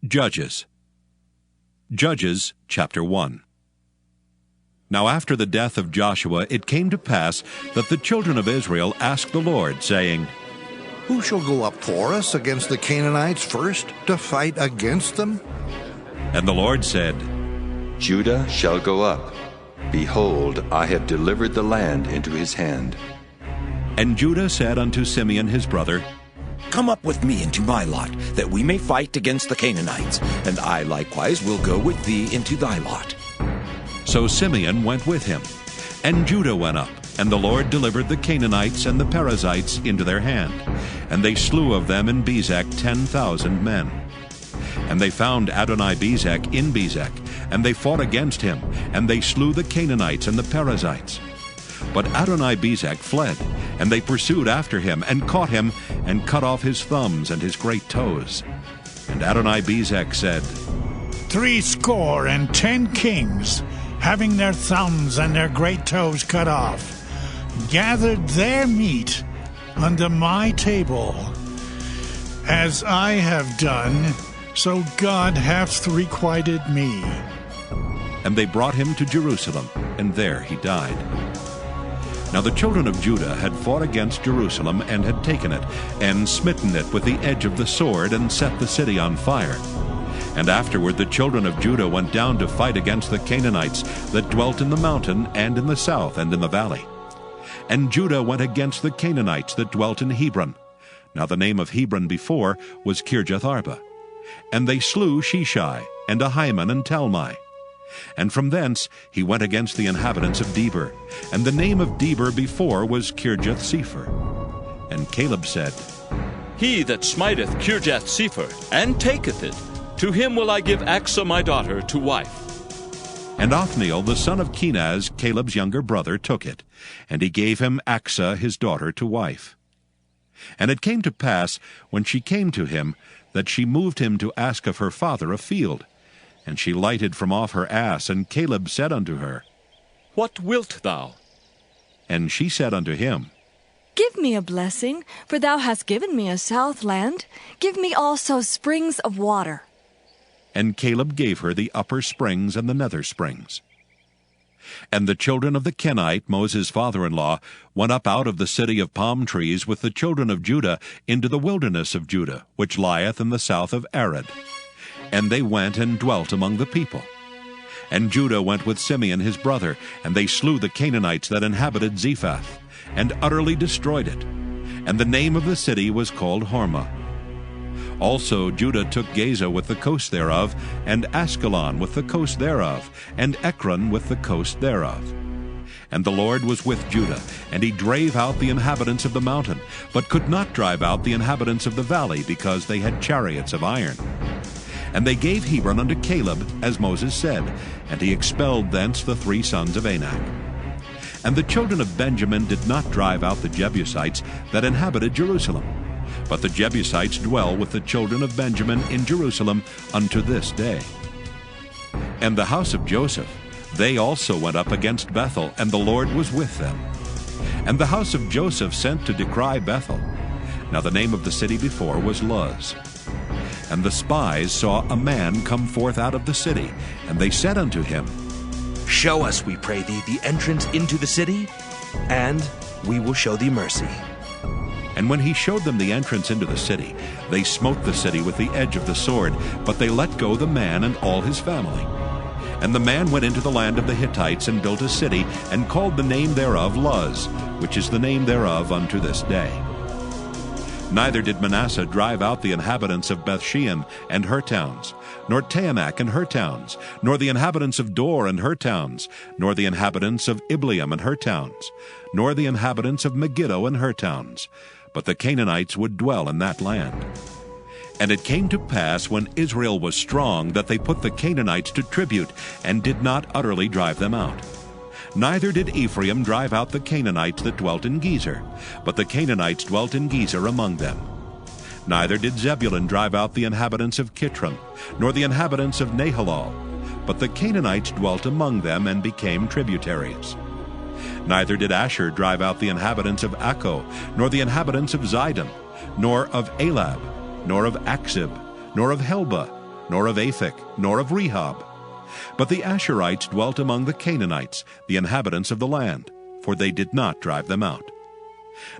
Judges chapter 1. Now after the death of Joshua it came to pass that the children of Israel asked the Lord, saying, Who shall go up for us against the Canaanites first, to fight against them? And the Lord said, Judah shall go up. Behold, I have delivered the land into his hand. And Judah said unto Simeon his brother, Come up with me into my lot, that we may fight against the Canaanites, and I likewise will go with thee into thy lot. So Simeon went with him. And Judah went up, and the Lord delivered the Canaanites and the Perizzites into their hand. And they slew of them in Bezek 10,000 men. And they found Adoni-Bezek in Bezek, and they fought against him, and they slew the Canaanites and the Perizzites. But Adoni-Bezek fled, and they pursued after him, and caught him, and cut off his thumbs and his great toes. And Adoni-Bezek said, 70 kings, having their thumbs and their great toes cut off, gathered their meat unto my table. As I have done, so God hath requited me. And they brought him to Jerusalem, and there he died. Now the children of Judah had fought against Jerusalem, and had taken it, and smitten it with the edge of the sword, and set the city on fire. And afterward the children of Judah went down to fight against the Canaanites that dwelt in the mountain, and in the south, and in the valley. And Judah went against the Canaanites that dwelt in Hebron. Now the name of Hebron before was Kirjath-arba. And they slew Sheshai, and Ahiman, and Talmai. And from thence he went against the inhabitants of Debir, and the name of Debir before was Kirjath-sepher. And Caleb said, He that smiteth Kirjath-sepher, and taketh it, to him will I give Achsah my daughter to wife. And Othniel the son of Kenaz, Caleb's younger brother, took it, and he gave him Achsah his daughter to wife. And it came to pass, when she came to him, that she moved him to ask of her father a field. And she lighted from off her ass, and Caleb said unto her, What wilt thou? And she said unto him, Give me a blessing, for thou hast given me a south land. Give me also springs of water. And Caleb gave her the upper springs and the nether springs. And the children of the Kenite, Moses' father-in-law, went up out of the city of palm trees with the children of Judah into the wilderness of Judah, which lieth in the south of Arad. And they went and dwelt among the people. And Judah went with Simeon his brother, and they slew the Canaanites that inhabited Zephath, and utterly destroyed it. And the name of the city was called Hormah. Also Judah took Gaza with the coast thereof, and Askelon with the coast thereof, and Ekron with the coast thereof. And the Lord was with Judah, and he drave out the inhabitants of the mountain, but could not drive out the inhabitants of the valley, because they had chariots of iron. And they gave Hebron unto Caleb, as Moses said, and he expelled thence the 3 sons of Anak. And the children of Benjamin did not drive out the Jebusites that inhabited Jerusalem, but the Jebusites dwell with the children of Benjamin in Jerusalem unto this day. And the house of Joseph, they also went up against Bethel, and the Lord was with them. And the house of Joseph sent to decry Bethel. Now the name of the city before was Luz. And the spies saw a man come forth out of the city, and they said unto him, Show us, we pray thee, the entrance into the city, and we will show thee mercy. And when he showed them the entrance into the city, they smote the city with the edge of the sword, but they let go the man and all his family. And the man went into the land of the Hittites, and built a city, and called the name thereof Luz, which is the name thereof unto this day. Neither did Manasseh drive out the inhabitants of Bethshean and her towns, nor Taanach and her towns, nor the inhabitants of Dor and her towns, nor the inhabitants of Ibleam and her towns, nor the inhabitants of Megiddo and her towns. But the Canaanites would dwell in that land. And it came to pass, when Israel was strong, that they put the Canaanites to tribute, and did not utterly drive them out. Neither did Ephraim drive out the Canaanites that dwelt in Gezer, but the Canaanites dwelt in Gezer among them. Neither did Zebulun drive out the inhabitants of Kitron, nor the inhabitants of Nahalal, but the Canaanites dwelt among them, and became tributaries. Neither did Asher drive out the inhabitants of Akko, nor the inhabitants of Zidon, nor of Elab, nor of Achzib, nor of Helba, nor of Aphek, nor of Rehob. But the Asherites dwelt among the Canaanites, the inhabitants of the land, for they did not drive them out.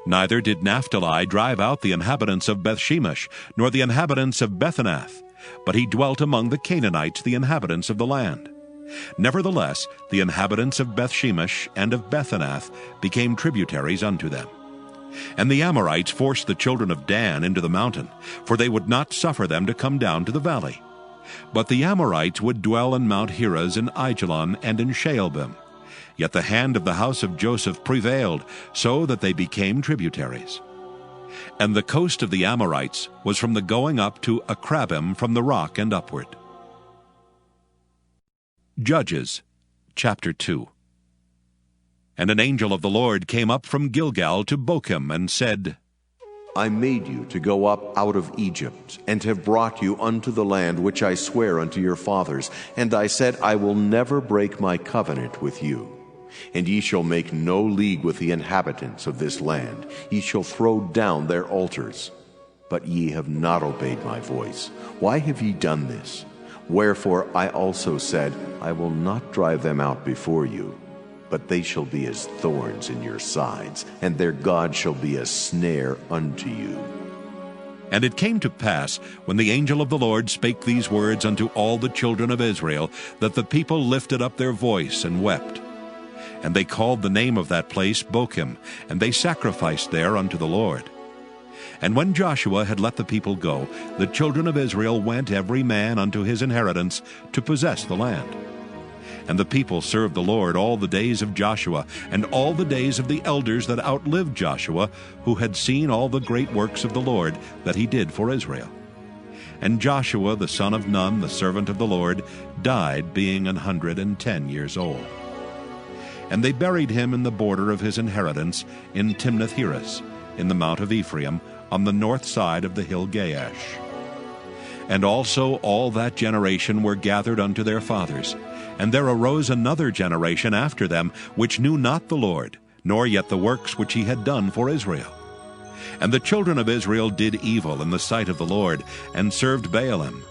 Neither did Naphtali drive out the inhabitants of Bethshemesh, nor the inhabitants of Bethanath, but he dwelt among the Canaanites, the inhabitants of the land. Nevertheless, the inhabitants of Bethshemesh and of Bethanath became tributaries unto them. And the Amorites forced the children of Dan into the mountain, for they would not suffer them to come down to the valley. But the Amorites would dwell in Mount Heres, in Aijalon, and in Shaalbim. Yet the hand of the house of Joseph prevailed, so that they became tributaries. And the coast of the Amorites was from the going up to Akrabim, from the rock and upward. Judges, chapter 2. And an angel of the Lord came up from Gilgal to Bochim, and said, I made you to go up out of Egypt, and have brought you unto the land which I swear unto your fathers. And I said, I will never break my covenant with you. And ye shall make no league with the inhabitants of this land. Ye shall throw down their altars. But ye have not obeyed my voice. Why have ye done this? Wherefore I also said, I will not drive them out before you, but they shall be as thorns in your sides, and their God shall be a snare unto you. And it came to pass, when the angel of the Lord spake these words unto all the children of Israel, that the people lifted up their voice and wept. And they called the name of that place Bochim, and they sacrificed there unto the Lord. And when Joshua had let the people go, the children of Israel went every man unto his inheritance to possess the land. And the people served the Lord all the days of Joshua, and all the days of the elders that outlived Joshua, who had seen all the great works of the Lord that he did for Israel. And Joshua the son of Nun, the servant of the Lord, died, being 110 years old. And they buried him in the border of his inheritance in Timnath-Heres, in the mount of Ephraim, on the north side of the hill Gaash. And also all that generation were gathered unto their fathers. And there arose another generation after them, which knew not the Lord, nor yet the works which he had done for Israel. And the children of Israel did evil in the sight of the Lord, and served Baalim.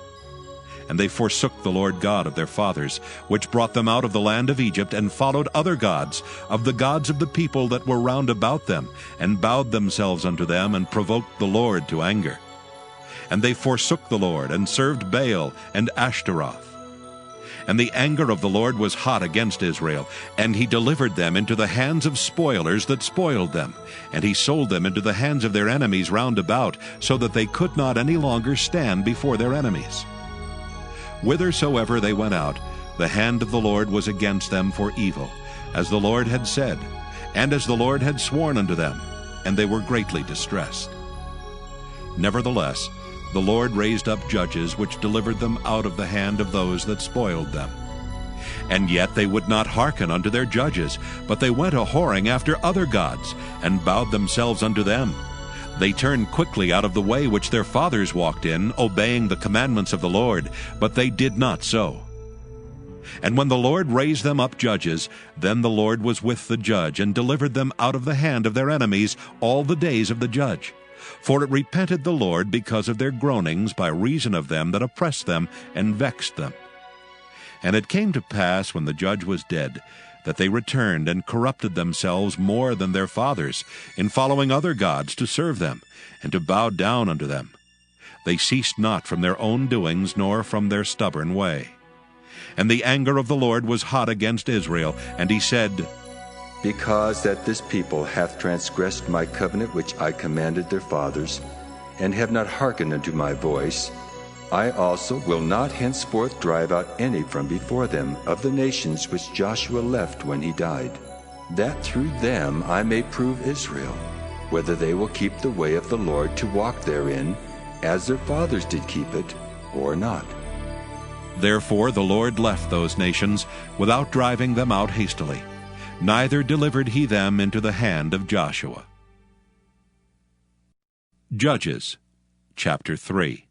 And they forsook the Lord God of their fathers, which brought them out of the land of Egypt, and followed other gods, of the gods of the people that were round about them, and bowed themselves unto them, and provoked the Lord to anger. And they forsook the Lord, and served Baal and Ashtaroth. And the anger of the Lord was hot against Israel, and he delivered them into the hands of spoilers that spoiled them, and he sold them into the hands of their enemies round about, so that they could not any longer stand before their enemies. Whithersoever they went out, the hand of the Lord was against them for evil, as the Lord had said, and as the Lord had sworn unto them, and they were greatly distressed. Nevertheless, the Lord raised up judges which delivered them out of the hand of those that spoiled them. And yet they would not hearken unto their judges, but they went a-whoring after other gods, and bowed themselves unto them. They turned quickly out of the way which their fathers walked in, obeying the commandments of the Lord, but they did not so. And when the Lord raised them up judges, then the Lord was with the judge, and delivered them out of the hand of their enemies all the days of the judge. For it repented the Lord because of their groanings by reason of them that oppressed them and vexed them. And it came to pass, when the judge was dead, that they returned and corrupted themselves more than their fathers, in following other gods to serve them, and to bow down unto them. They ceased not from their own doings, nor from their stubborn way. And the anger of the Lord was hot against Israel, and he said, Because that this people hath transgressed my covenant which I commanded their fathers, and have not hearkened unto my voice, I also will not henceforth drive out any from before them of the nations which Joshua left when he died, that through them I may prove Israel, whether they will keep the way of the Lord to walk therein, as their fathers did keep it, or not. Therefore the Lord left those nations without driving them out hastily, neither delivered he them into the hand of Joshua. Judges, chapter 3.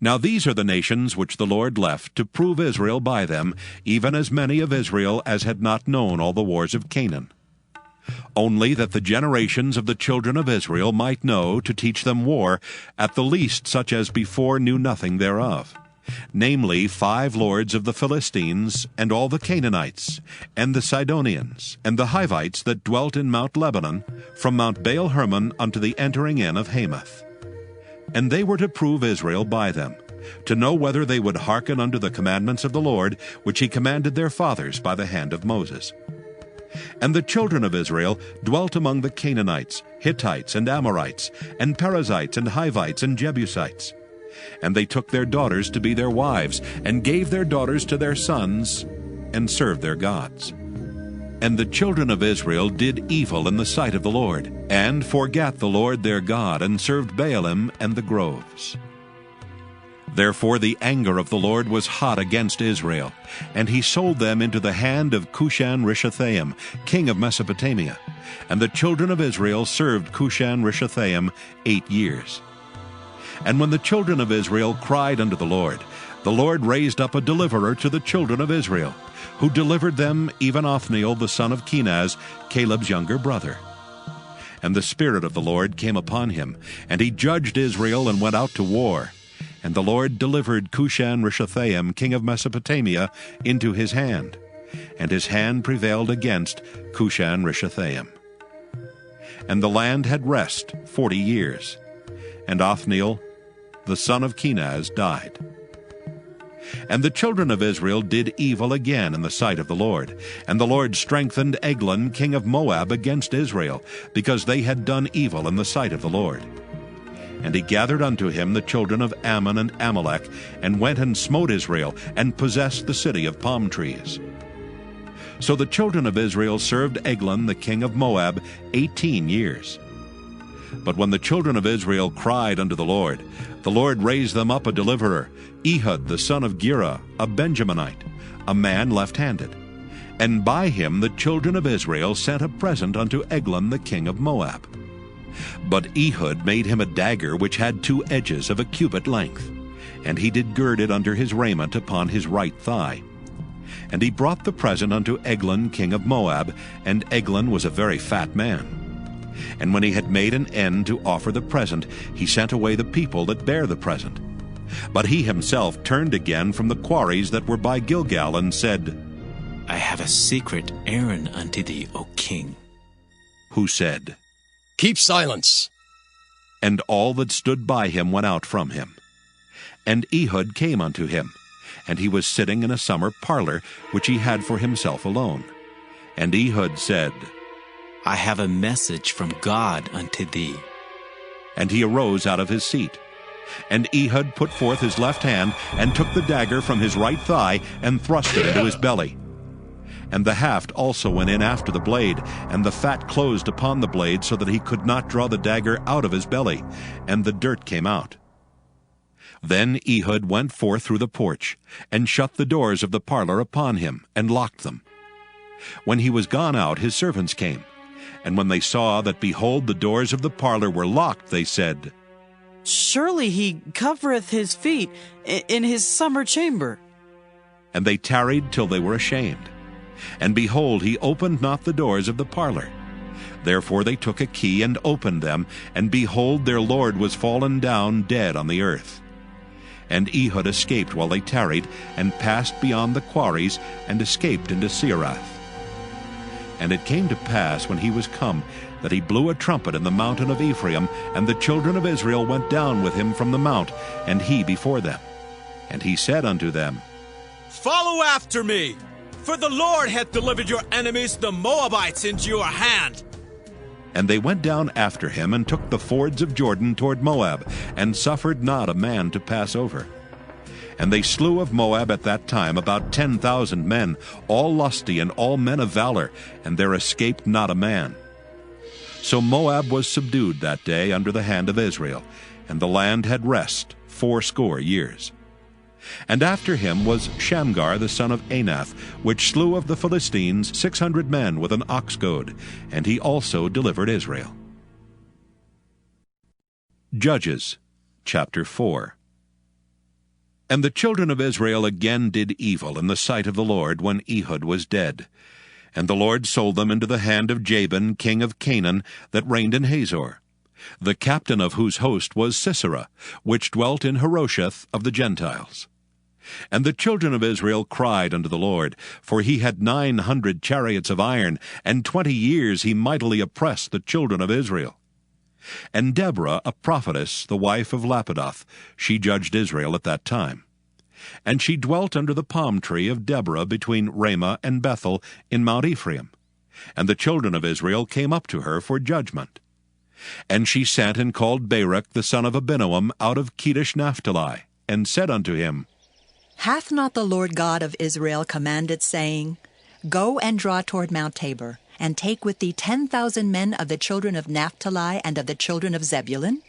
Now these are the nations which the Lord left to prove Israel by them, even as many of Israel as had not known all the wars of Canaan. only that the generations of the children of Israel might know, to teach them war, at the least such as before knew nothing thereof, namely 5 lords of the Philistines, and all the Canaanites, and the Sidonians, and the Hivites that dwelt in Mount Lebanon, from Mount Baal Hermon unto the entering in of Hamath. And they were to prove Israel by them, to know whether they would hearken unto the commandments of the Lord, which he commanded their fathers by the hand of Moses. And the children of Israel dwelt among the Canaanites, Hittites, and Amorites, and Perizzites, and Hivites, and Jebusites. And they took their daughters to be their wives, and gave their daughters to their sons, and served their gods. And the children of Israel did evil in the sight of the Lord, and forgat the Lord their God, and served Baalim and the groves. Therefore the anger of the Lord was hot against Israel, and he sold them into the hand of Cushan-Rishathaim, king of Mesopotamia. And the children of Israel served Cushan-Rishathaim 8 years. And when the children of Israel cried unto the Lord raised up a deliverer to the children of Israel, who delivered them, even Othniel the son of Kenaz, Caleb's younger brother. And the Spirit of the Lord came upon him, and he judged Israel and went out to war. And the Lord delivered Cushan-Rishathaim, king of Mesopotamia, into his hand, and his hand prevailed against Cushan-Rishathaim. And the land had rest 40 years, and Othniel, the son of Kenaz, died. And the children of Israel did evil again in the sight of the Lord, and the Lord strengthened Eglon, king of Moab, against Israel, because they had done evil in the sight of the Lord. And he gathered unto him the children of Ammon and Amalek, and went and smote Israel, and possessed the city of palm trees. So the children of Israel served Eglon the king of Moab 18 years. But when the children of Israel cried unto the Lord raised them up a deliverer, Ehud the son of Gera, a Benjaminite, a man left-handed. And by him the children of Israel sent a present unto Eglon the king of Moab. But Ehud made him a dagger which had 2 edges of a cubit length, and he did gird it under his raiment upon his right thigh. And he brought the present unto Eglon king of Moab, and Eglon was a very fat man. And when he had made an end to offer the present, he sent away the people that bare the present. But he himself turned again from the quarries that were by Gilgal, and said, I have a secret errand unto thee, O king. Who said, Keep silence. And all that stood by him went out from him. And Ehud came unto him, and he was sitting in a summer parlor, which he had for himself alone. And Ehud said, I have a message from God unto thee. And he arose out of his seat. And Ehud put forth his left hand, and took the dagger from his right thigh, and thrust it into his belly. And the haft also went in after the blade, and the fat closed upon the blade, so that he could not draw the dagger out of his belly, and the dirt came out. Then Ehud went forth through the porch, and shut the doors of the parlor upon him, and locked them. When he was gone out, his servants came, and when they saw that, behold, the doors of the parlor were locked, they said, Surely he covereth his feet in his summer chamber. And they tarried till they were ashamed. And behold, he opened not the doors of the parlor. Therefore they took a key and opened them, and behold, their lord was fallen down dead on the earth. And Ehud escaped while they tarried, and passed beyond the quarries, and escaped into Seirath. And it came to pass, when he was come, that he blew a trumpet in the mountain of Ephraim, and the children of Israel went down with him from the mount, and he before them. And he said unto them, Follow after me, for the Lord hath delivered your enemies, the Moabites, into your hand. And they went down after him, and took the fords of Jordan toward Moab, and suffered not a man to pass over. And they slew of Moab at that time about 10,000 men, all lusty and all men of valor, and there escaped not a man. So Moab was subdued that day under the hand of Israel, and the land had rest 80 years. And after him was Shamgar the son of Anath, which slew of the Philistines 600 men with an ox goad, and he also delivered Israel. Judges chapter 4. And the children of Israel again did evil in the sight of the Lord when Ehud was dead. And the Lord sold them into the hand of Jabin, king of Canaan, that reigned in Hazor, the captain of whose host was Sisera, which dwelt in Harosheth of the Gentiles. And the children of Israel cried unto the Lord, for he had 900 chariots of iron, and 20 years he mightily oppressed the children of Israel. And Deborah, a prophetess, the wife of Lapidoth, she judged Israel at that time. And she dwelt under the palm tree of Deborah between Ramah and Bethel in Mount Ephraim. And the children of Israel came up to her for judgment. And she sent and called Barak the son of Abinoam out of Kedesh Naphtali, and said unto him, Hath not the Lord God of Israel commanded, saying, Go and draw toward Mount Tabor, and take with thee 10,000 men of the children of Naphtali and of the children of Zebulun?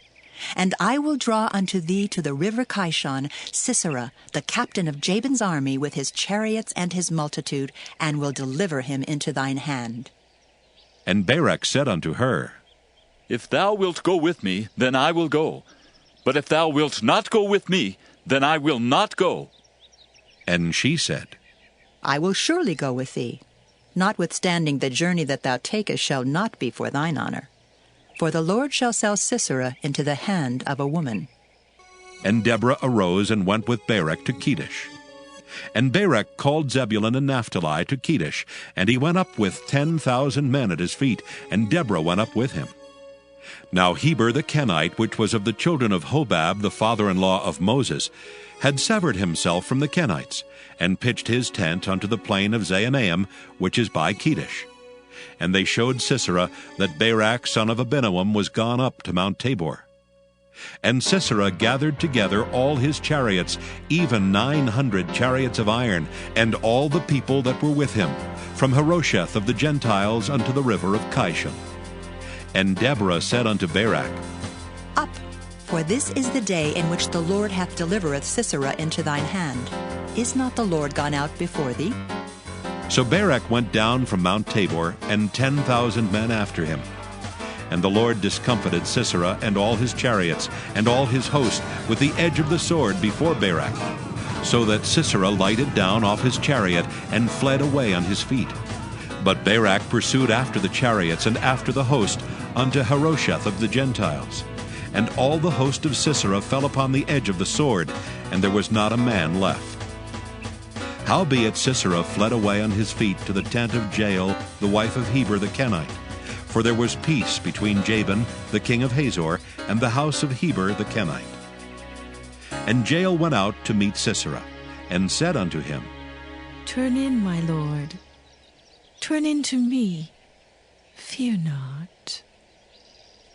And I will draw unto thee to the river Kishon Sisera, the captain of Jabin's army, with his chariots and his multitude, and will deliver him into thine hand. And Barak said unto her, If thou wilt go with me, then I will go. But if thou wilt not go with me, then I will not go. And she said, I will surely go with thee. Notwithstanding the journey that thou takest shall not be for thine honor. For the Lord shall sell Sisera into the hand of a woman. And Deborah arose and went with Barak to Kedesh. And Barak called Zebulun and Naphtali to Kedesh, and he went up with 10,000 men at his feet, and Deborah went up with him. Now Heber the Kenite, which was of the children of Hobab, the father-in-law of Moses, had severed himself from the Kenites, and pitched his tent unto the plain of Zaanaim, which is by Kedesh. And they showed Sisera that Barak son of Abinoam was gone up to Mount Tabor. And Sisera gathered together all his chariots, even 900 chariots of iron, and all the people that were with him, from Harosheth of the Gentiles unto the river of Kishon. And Deborah said unto Barak, Up, for this is the day in which the Lord hath delivereth Sisera into thine hand. Is not the Lord gone out before thee? So Barak went down from Mount Tabor, and 10,000 men after him. And the Lord discomfited Sisera and all his chariots, and all his host, with the edge of the sword before Barak, so that Sisera lighted down off his chariot, and fled away on his feet. But Barak pursued after the chariots, and after the host, unto Harosheth of the Gentiles. And all the host of Sisera fell upon the edge of the sword, and there was not a man left. Howbeit Sisera fled away on his feet to the tent of Jael, the wife of Heber the Kenite. For there was peace between Jabin, the king of Hazor, and the house of Heber the Kenite. And Jael went out to meet Sisera, and said unto him, Turn in, my lord. Turn in to me. Fear not.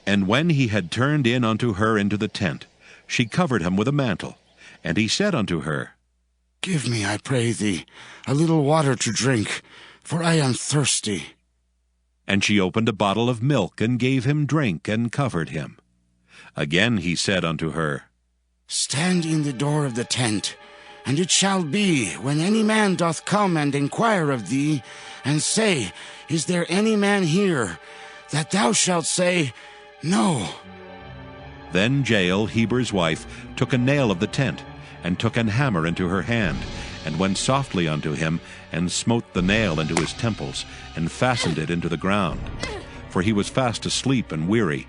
And when he had turned in unto her into the tent, she covered him with a mantle. And he said unto her, Give me, I pray thee, a little water to drink, for I am thirsty. And she opened a bottle of milk, and gave him drink, and covered him. Again he said unto her, Stand in the door of the tent, and it shall be, when any man doth come and inquire of thee, and say, Is there any man here? That thou shalt say, No. Then Jael, Heber's wife, took a nail of the tent, and took an hammer into her hand, and went softly unto him, and smote the nail into his temples, and fastened it into the ground. For he was fast asleep and weary.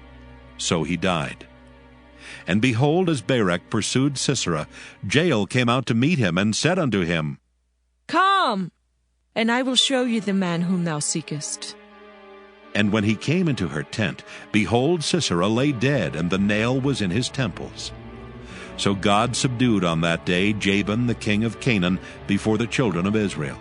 So he died. And behold, as Barak pursued Sisera, Jael came out to meet him, and said unto him, Come, and I will show you the man whom thou seekest. And when he came into her tent, behold, Sisera lay dead, and the nail was in his temples. So God subdued on that day Jabin the king of Canaan before the children of Israel.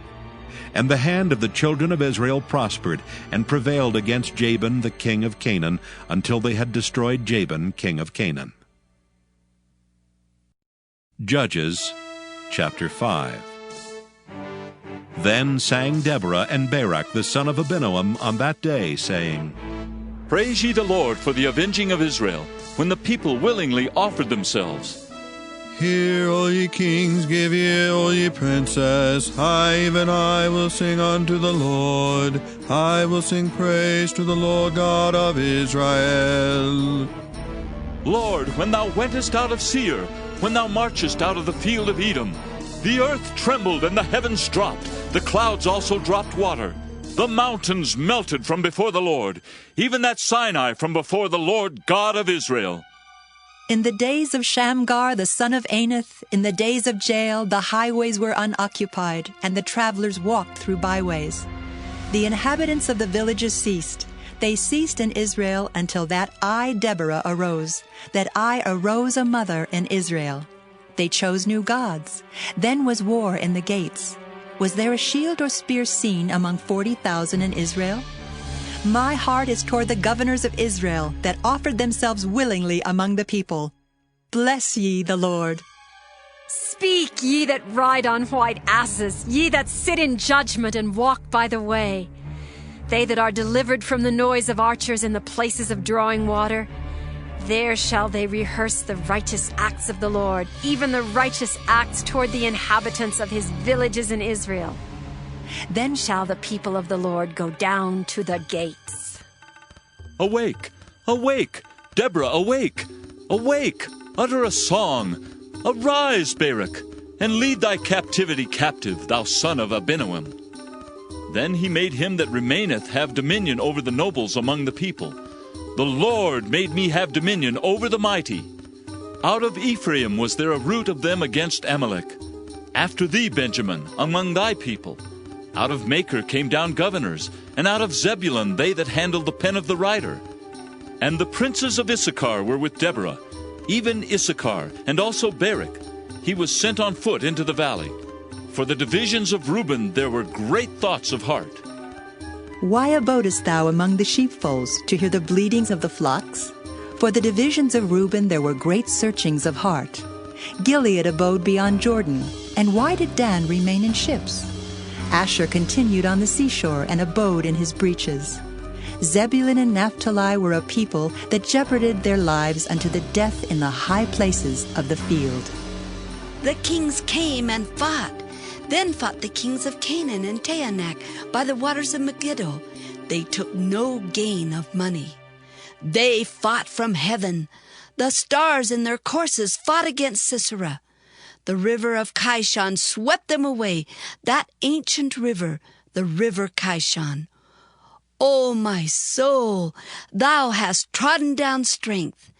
And the hand of the children of Israel prospered, and prevailed against Jabin the king of Canaan, until they had destroyed Jabin king of Canaan. Judges chapter 5. Then sang Deborah and Barak the son of Abinoam on that day, saying, Praise ye the Lord for the avenging of Israel, when the people willingly offered themselves. Hear, all ye kings, give ear, all ye princes. I, even I, will sing unto the Lord. I will sing praise to the Lord God of Israel. Lord, when thou wentest out of Seir, when thou marchest out of the field of Edom, the earth trembled and the heavens dropped, the clouds also dropped water. The mountains melted from before the Lord, even that Sinai from before the Lord God of Israel. In the days of Shamgar, the son of Anath, in the days of Jael, the highways were unoccupied, and the travelers walked through byways. The inhabitants of the villages ceased. They ceased in Israel until that I, Deborah, arose, that I arose a mother in Israel. They chose new gods. Then was war in the gates. Was there a shield or spear seen among 40,000 in Israel? My heart is toward the governors of Israel that offered themselves willingly among the people. Bless ye the Lord. Speak, ye that ride on white asses, ye that sit in judgment and walk by the way. They that are delivered from the noise of archers in the places of drawing water, there shall they rehearse the righteous acts of the Lord, even the righteous acts toward the inhabitants of his villages in Israel. Then shall the people of the Lord go down to the gates. Awake, awake, Deborah, awake, awake, utter a song. Arise, Barak, and lead thy captivity captive, thou son of Abinoam. Then he made him that remaineth have dominion over the nobles among the people. The Lord made me have dominion over the mighty. Out of Ephraim was there a root of them against Amalek. After thee, Benjamin, among thy people. Out of Machir came down governors, and out of Zebulun they that handled the pen of the writer. And the princes of Issachar were with Deborah, even Issachar, and also Barak. He was sent on foot into the valley. For the divisions of Reuben there were great thoughts of heart. Why abodest thou among the sheepfolds, to hear the bleatings of the flocks? For the divisions of Reuben there were great searchings of heart. Gilead abode beyond Jordan, and why did Dan remain in ships? Asher continued on the seashore, and abode in his breaches. Zebulun and Naphtali were a people that jeoparded their lives unto the death in the high places of the field. The kings came and fought. Then fought the kings of Canaan and Taanach by the waters of Megiddo. They took no gain of money. They fought from heaven. The stars in their courses fought against Sisera. The river of Kishon swept them away, that ancient river, the river Kishon. O my soul, thou hast trodden down strength.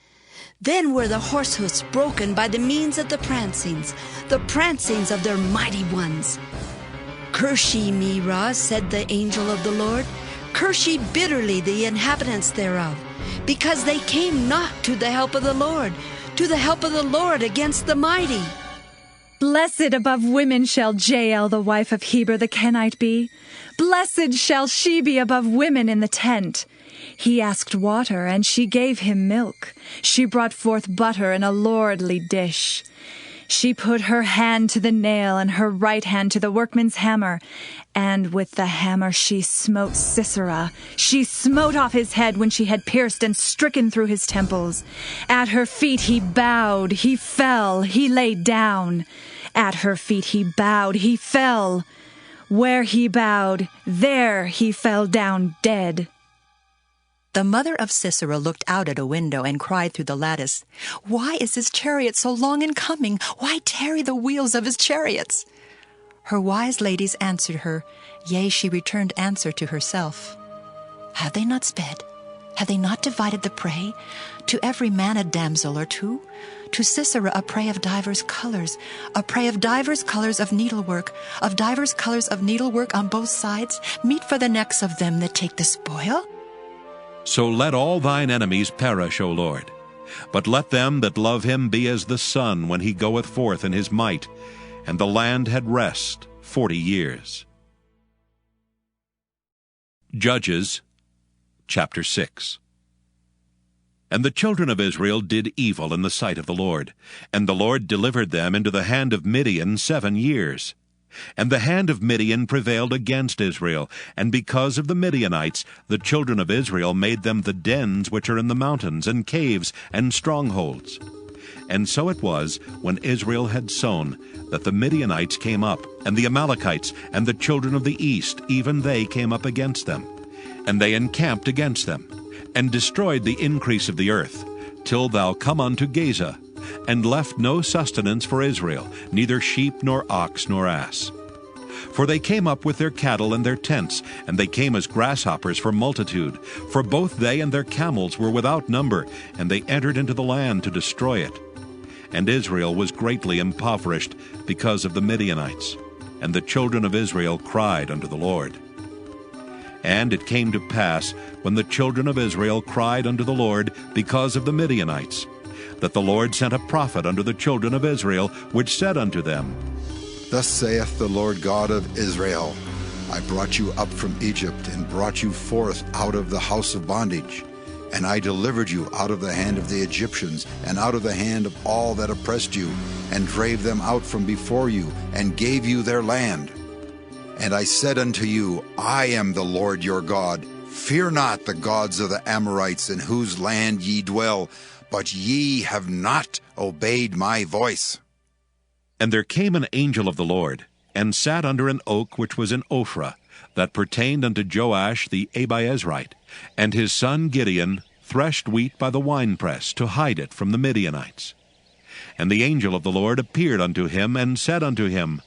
Then were the horse hoofs broken by the means of the prancings of their mighty ones. Curse ye me, Ra, said the angel of the Lord. Curse ye bitterly the inhabitants thereof, because they came not to the help of the Lord against the mighty. Blessed above women shall Jael, the wife of Heber the Kenite, be. Blessed shall she be above women in the tent. He asked water, and she gave him milk. She brought forth butter in a lordly dish. She put her hand to the nail, and her right hand to the workman's hammer. And with the hammer she smote Sisera. She smote off his head when she had pierced and stricken through his temples. At her feet he bowed, he fell, he lay down. At her feet he bowed, he fell. Where he bowed, there he fell down dead. The mother of Sisera looked out at a window and cried through the lattice, Why is his chariot so long in coming? Why tarry the wheels of his chariots? Her wise ladies answered her, yea, she returned answer to herself. Have they not sped? Have they not divided the prey? To every man a damsel or two? To Sisera a prey of divers colors, a prey of divers colors of needlework on both sides, meat for the necks of them that take the spoil? So let all thine enemies perish, O Lord. But let them that love him be as the sun when he goeth forth in his might. And the land had rest 40 years. Judges, chapter 6. And the children of Israel did evil in the sight of the Lord. And the Lord delivered them into the hand of Midian 7 years. And the hand of Midian prevailed against Israel, and because of the Midianites the children of Israel made them the dens which are in the mountains, and caves, and strongholds. And so it was, when Israel had sown, that the Midianites came up, and the Amalekites, and the children of the east, even they came up against them. And they encamped against them, and destroyed the increase of the earth, till thou come unto Gaza, and left no sustenance for Israel, neither sheep, nor ox, nor ass. For they came up with their cattle and their tents, and they came as grasshoppers for multitude. For both they and their camels were without number, and they entered into the land to destroy it. And Israel was greatly impoverished because of the Midianites. And the children of Israel cried unto the Lord. And it came to pass, when the children of Israel cried unto the Lord because of the Midianites, that the Lord sent a prophet unto the children of Israel, which said unto them, Thus saith the Lord God of Israel, I brought you up from Egypt, and brought you forth out of the house of bondage. And I delivered you out of the hand of the Egyptians, and out of the hand of all that oppressed you, and drave them out from before you, and gave you their land. And I said unto you, I am the Lord your God. Fear not the gods of the Amorites, in whose land ye dwell, but ye have not obeyed my voice. And there came an angel of the Lord, and sat under an oak which was in Ophrah, that pertained unto Joash the Abiezrite. And his son Gideon threshed wheat by the winepress, to hide it from the Midianites. And the angel of the Lord appeared unto him, and said unto him,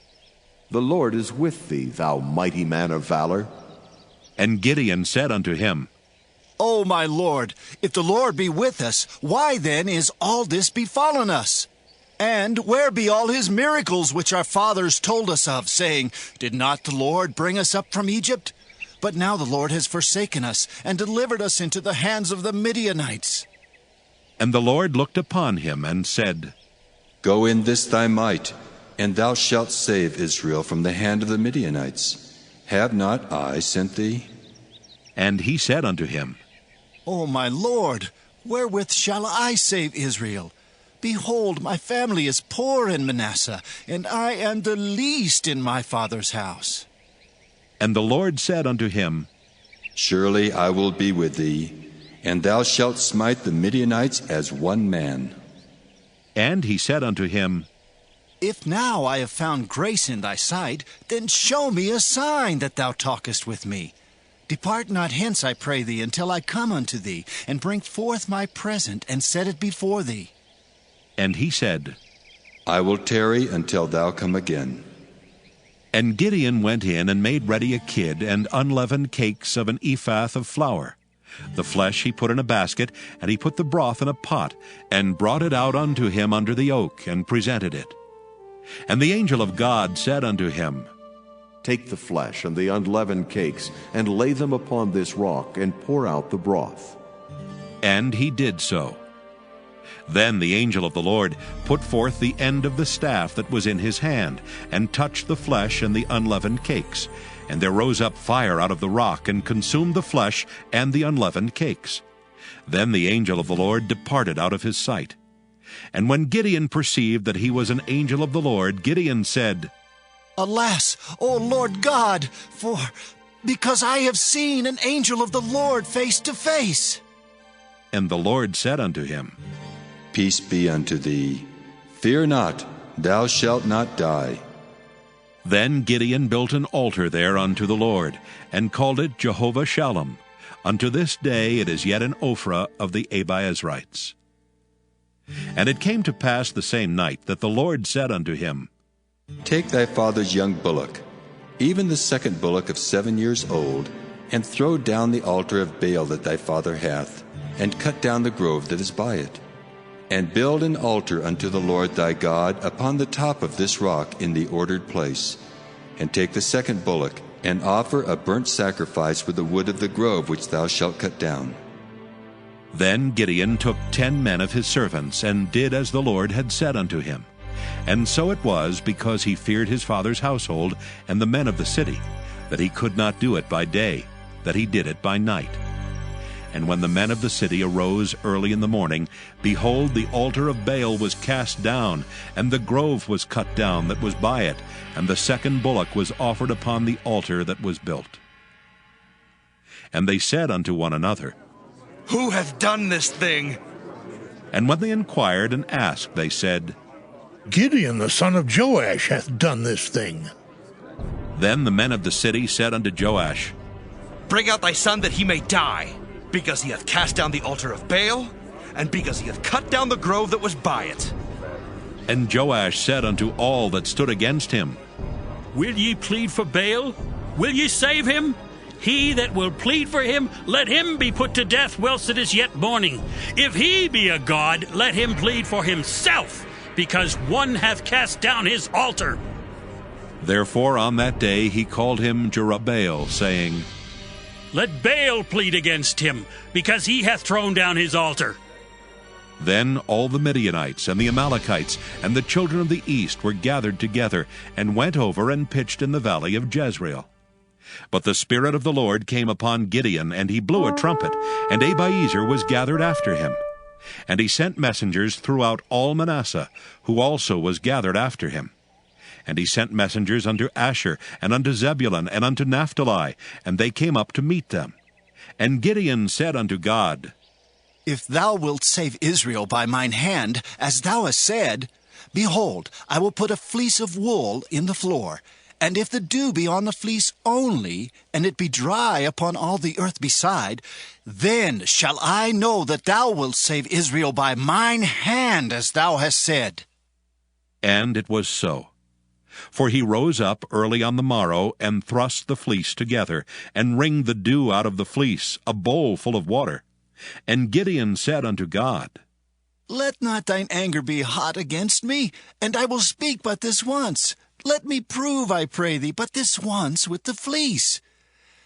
The Lord is with thee, thou mighty man of valor. And Gideon said unto him, O my Lord, if the Lord be with us, why then is all this befallen us? And where be all his miracles which our fathers told us of, saying, Did not the Lord bring us up from Egypt? But now the Lord has forsaken us, and delivered us into the hands of the Midianites. And the Lord looked upon him, and said, Go in this thy might, and thou shalt save Israel from the hand of the Midianites. Have not I sent thee? And he said unto him, O my Lord, wherewith shall I save Israel? Behold, my family is poor in Manasseh, and I am the least in my father's house. And the Lord said unto him, Surely I will be with thee, and thou shalt smite the Midianites as one man. And he said unto him, If now I have found grace in thy sight, then show me a sign that thou talkest with me. Depart not hence, I pray thee, until I come unto thee, and bring forth my present, and set it before thee. And he said, I will tarry until thou come again. And Gideon went in and made ready a kid and unleavened cakes of an ephah of flour. The flesh he put in a basket, and he put the broth in a pot, and brought it out unto him under the oak, and presented it. And the angel of God said unto him, Take the flesh and the unleavened cakes, and lay them upon this rock, and pour out the broth. And he did so. Then the angel of the Lord put forth the end of the staff that was in his hand, and touched the flesh and the unleavened cakes. And there rose up fire out of the rock, and consumed the flesh and the unleavened cakes. Then the angel of the Lord departed out of his sight. And when Gideon perceived that he was an angel of the Lord, Gideon said, Alas, O Lord God, because I have seen an angel of the Lord face to face. And the Lord said unto him, Peace be unto thee. Fear not, thou shalt not die. Then Gideon built an altar there unto the Lord, and called it Jehovah Shalom. Unto this day it is yet in Ophrah of the Abiezrites. And it came to pass the same night that the Lord said unto him, Take thy father's young bullock, even the second bullock of 7 years old, and throw down the altar of Baal that thy father hath, and cut down the grove that is by it. And build an altar unto the Lord thy God upon the top of this rock in the ordered place. And take the second bullock, and offer a burnt sacrifice with the wood of the grove which thou shalt cut down. Then Gideon took 10 men of his servants, and did as the Lord had said unto him. And so it was, because he feared his father's household and the men of the city, that he could not do it by day, that he did it by night. And when the men of the city arose early in the morning, behold, the altar of Baal was cast down, and the grove was cut down that was by it, and the second bullock was offered upon the altar that was built. And they said unto one another, Who hath done this thing? And when they inquired and asked, they said, Gideon the son of Joash hath done this thing. Then the men of the city said unto Joash, Bring out thy son that he may die, because he hath cast down the altar of Baal, and because he hath cut down the grove that was by it. And Joash said unto all that stood against him, Will ye plead for Baal? Will ye save him? He that will plead for him, let him be put to death whilst it is yet morning. If he be a god, let him plead for himself, because one hath cast down his altar. Therefore on that day he called him Jerubbaal, saying, Let Baal plead against him, because he hath thrown down his altar. Then all the Midianites and the Amalekites and the children of the east were gathered together, and went over and pitched in the valley of Jezreel. But the Spirit of the Lord came upon Gideon, and he blew a trumpet, and Abiezer was gathered after him. And he sent messengers throughout all Manasseh, who also was gathered after him. And he sent messengers unto Asher, and unto Zebulun, and unto Naphtali, and they came up to meet them. And Gideon said unto God, If thou wilt save Israel by mine hand, as thou hast said, behold, I will put a fleece of wool in the floor, and if the dew be on the fleece only, and it be dry upon all the earth beside, then shall I know that thou wilt save Israel by mine hand, as thou hast said. And it was so. For he rose up early on the morrow, and thrust the fleece together, and wringed the dew out of the fleece, a bowl full of water. And Gideon said unto God, Let not thine anger be hot against me, and I will speak but this once. Let me prove, I pray thee, but this once with the fleece.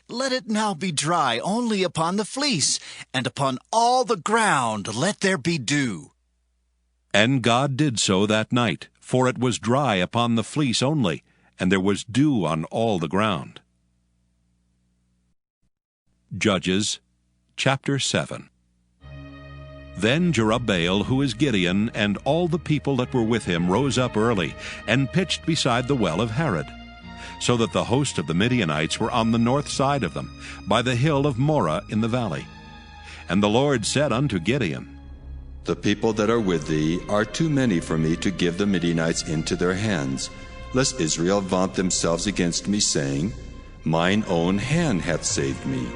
Let it now be dry only upon the fleece, and upon all the ground let there be dew. And God did so that night, for it was dry upon the fleece only, and there was dew on all the ground. Judges chapter 7. Then Jerubbaal, who is Gideon, and all the people that were with him rose up early, and pitched beside the well of Harod, so that the host of the Midianites were on the north side of them, by the hill of Moreh in the valley. And the Lord said unto Gideon, The people that are with thee are too many for me to give the Midianites into their hands, lest Israel vaunt themselves against me, saying, Mine own hand hath saved me.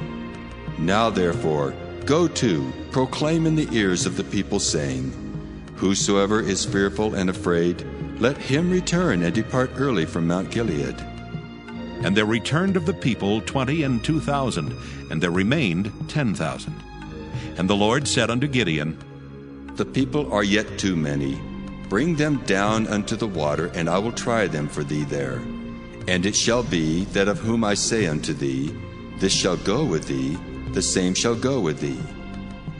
Now therefore, go to, proclaim in the ears of the people, saying, Whosoever is fearful and afraid, let him return and depart early from Mount Gilead. And there returned of the people 22,000, and there remained 10,000. And the Lord said unto Gideon, The people are yet too many. Bring them down unto the water, and I will try them for thee there. And it shall be, that of whom I say unto thee, This shall go with thee, the same shall go with thee.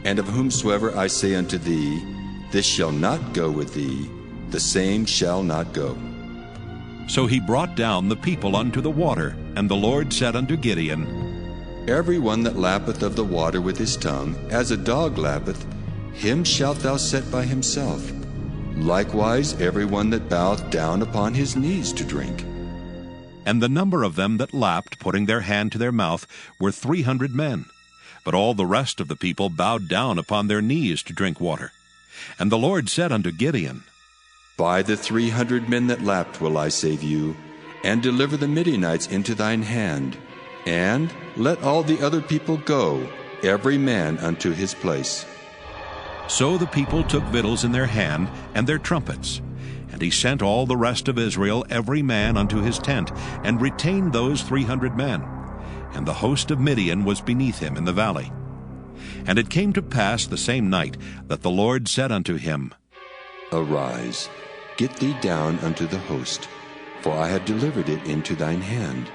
And of whomsoever I say unto thee, This shall not go with thee, the same shall not go. So he brought down the people unto the water, and the Lord said unto Gideon, Every one that lappeth of the water with his tongue, as a dog lappeth, him shalt thou set by himself. Likewise every one that boweth down upon his knees to drink. And the number of them that lapped, putting their hand to their mouth, were 300 men. But all the rest of the people bowed down upon their knees to drink water. And the Lord said unto Gideon, By the 300 men that lapped will I save you, and deliver the Midianites into thine hand. And let all the other people go, every man unto his place. So the people took victuals in their hand, and their trumpets. And he sent all the rest of Israel, every man unto his tent, and retained those 300 men. And the host of Midian was beneath him in the valley. And it came to pass the same night, that the Lord said unto him, Arise, get thee down unto the host, for I have delivered it into thine hand.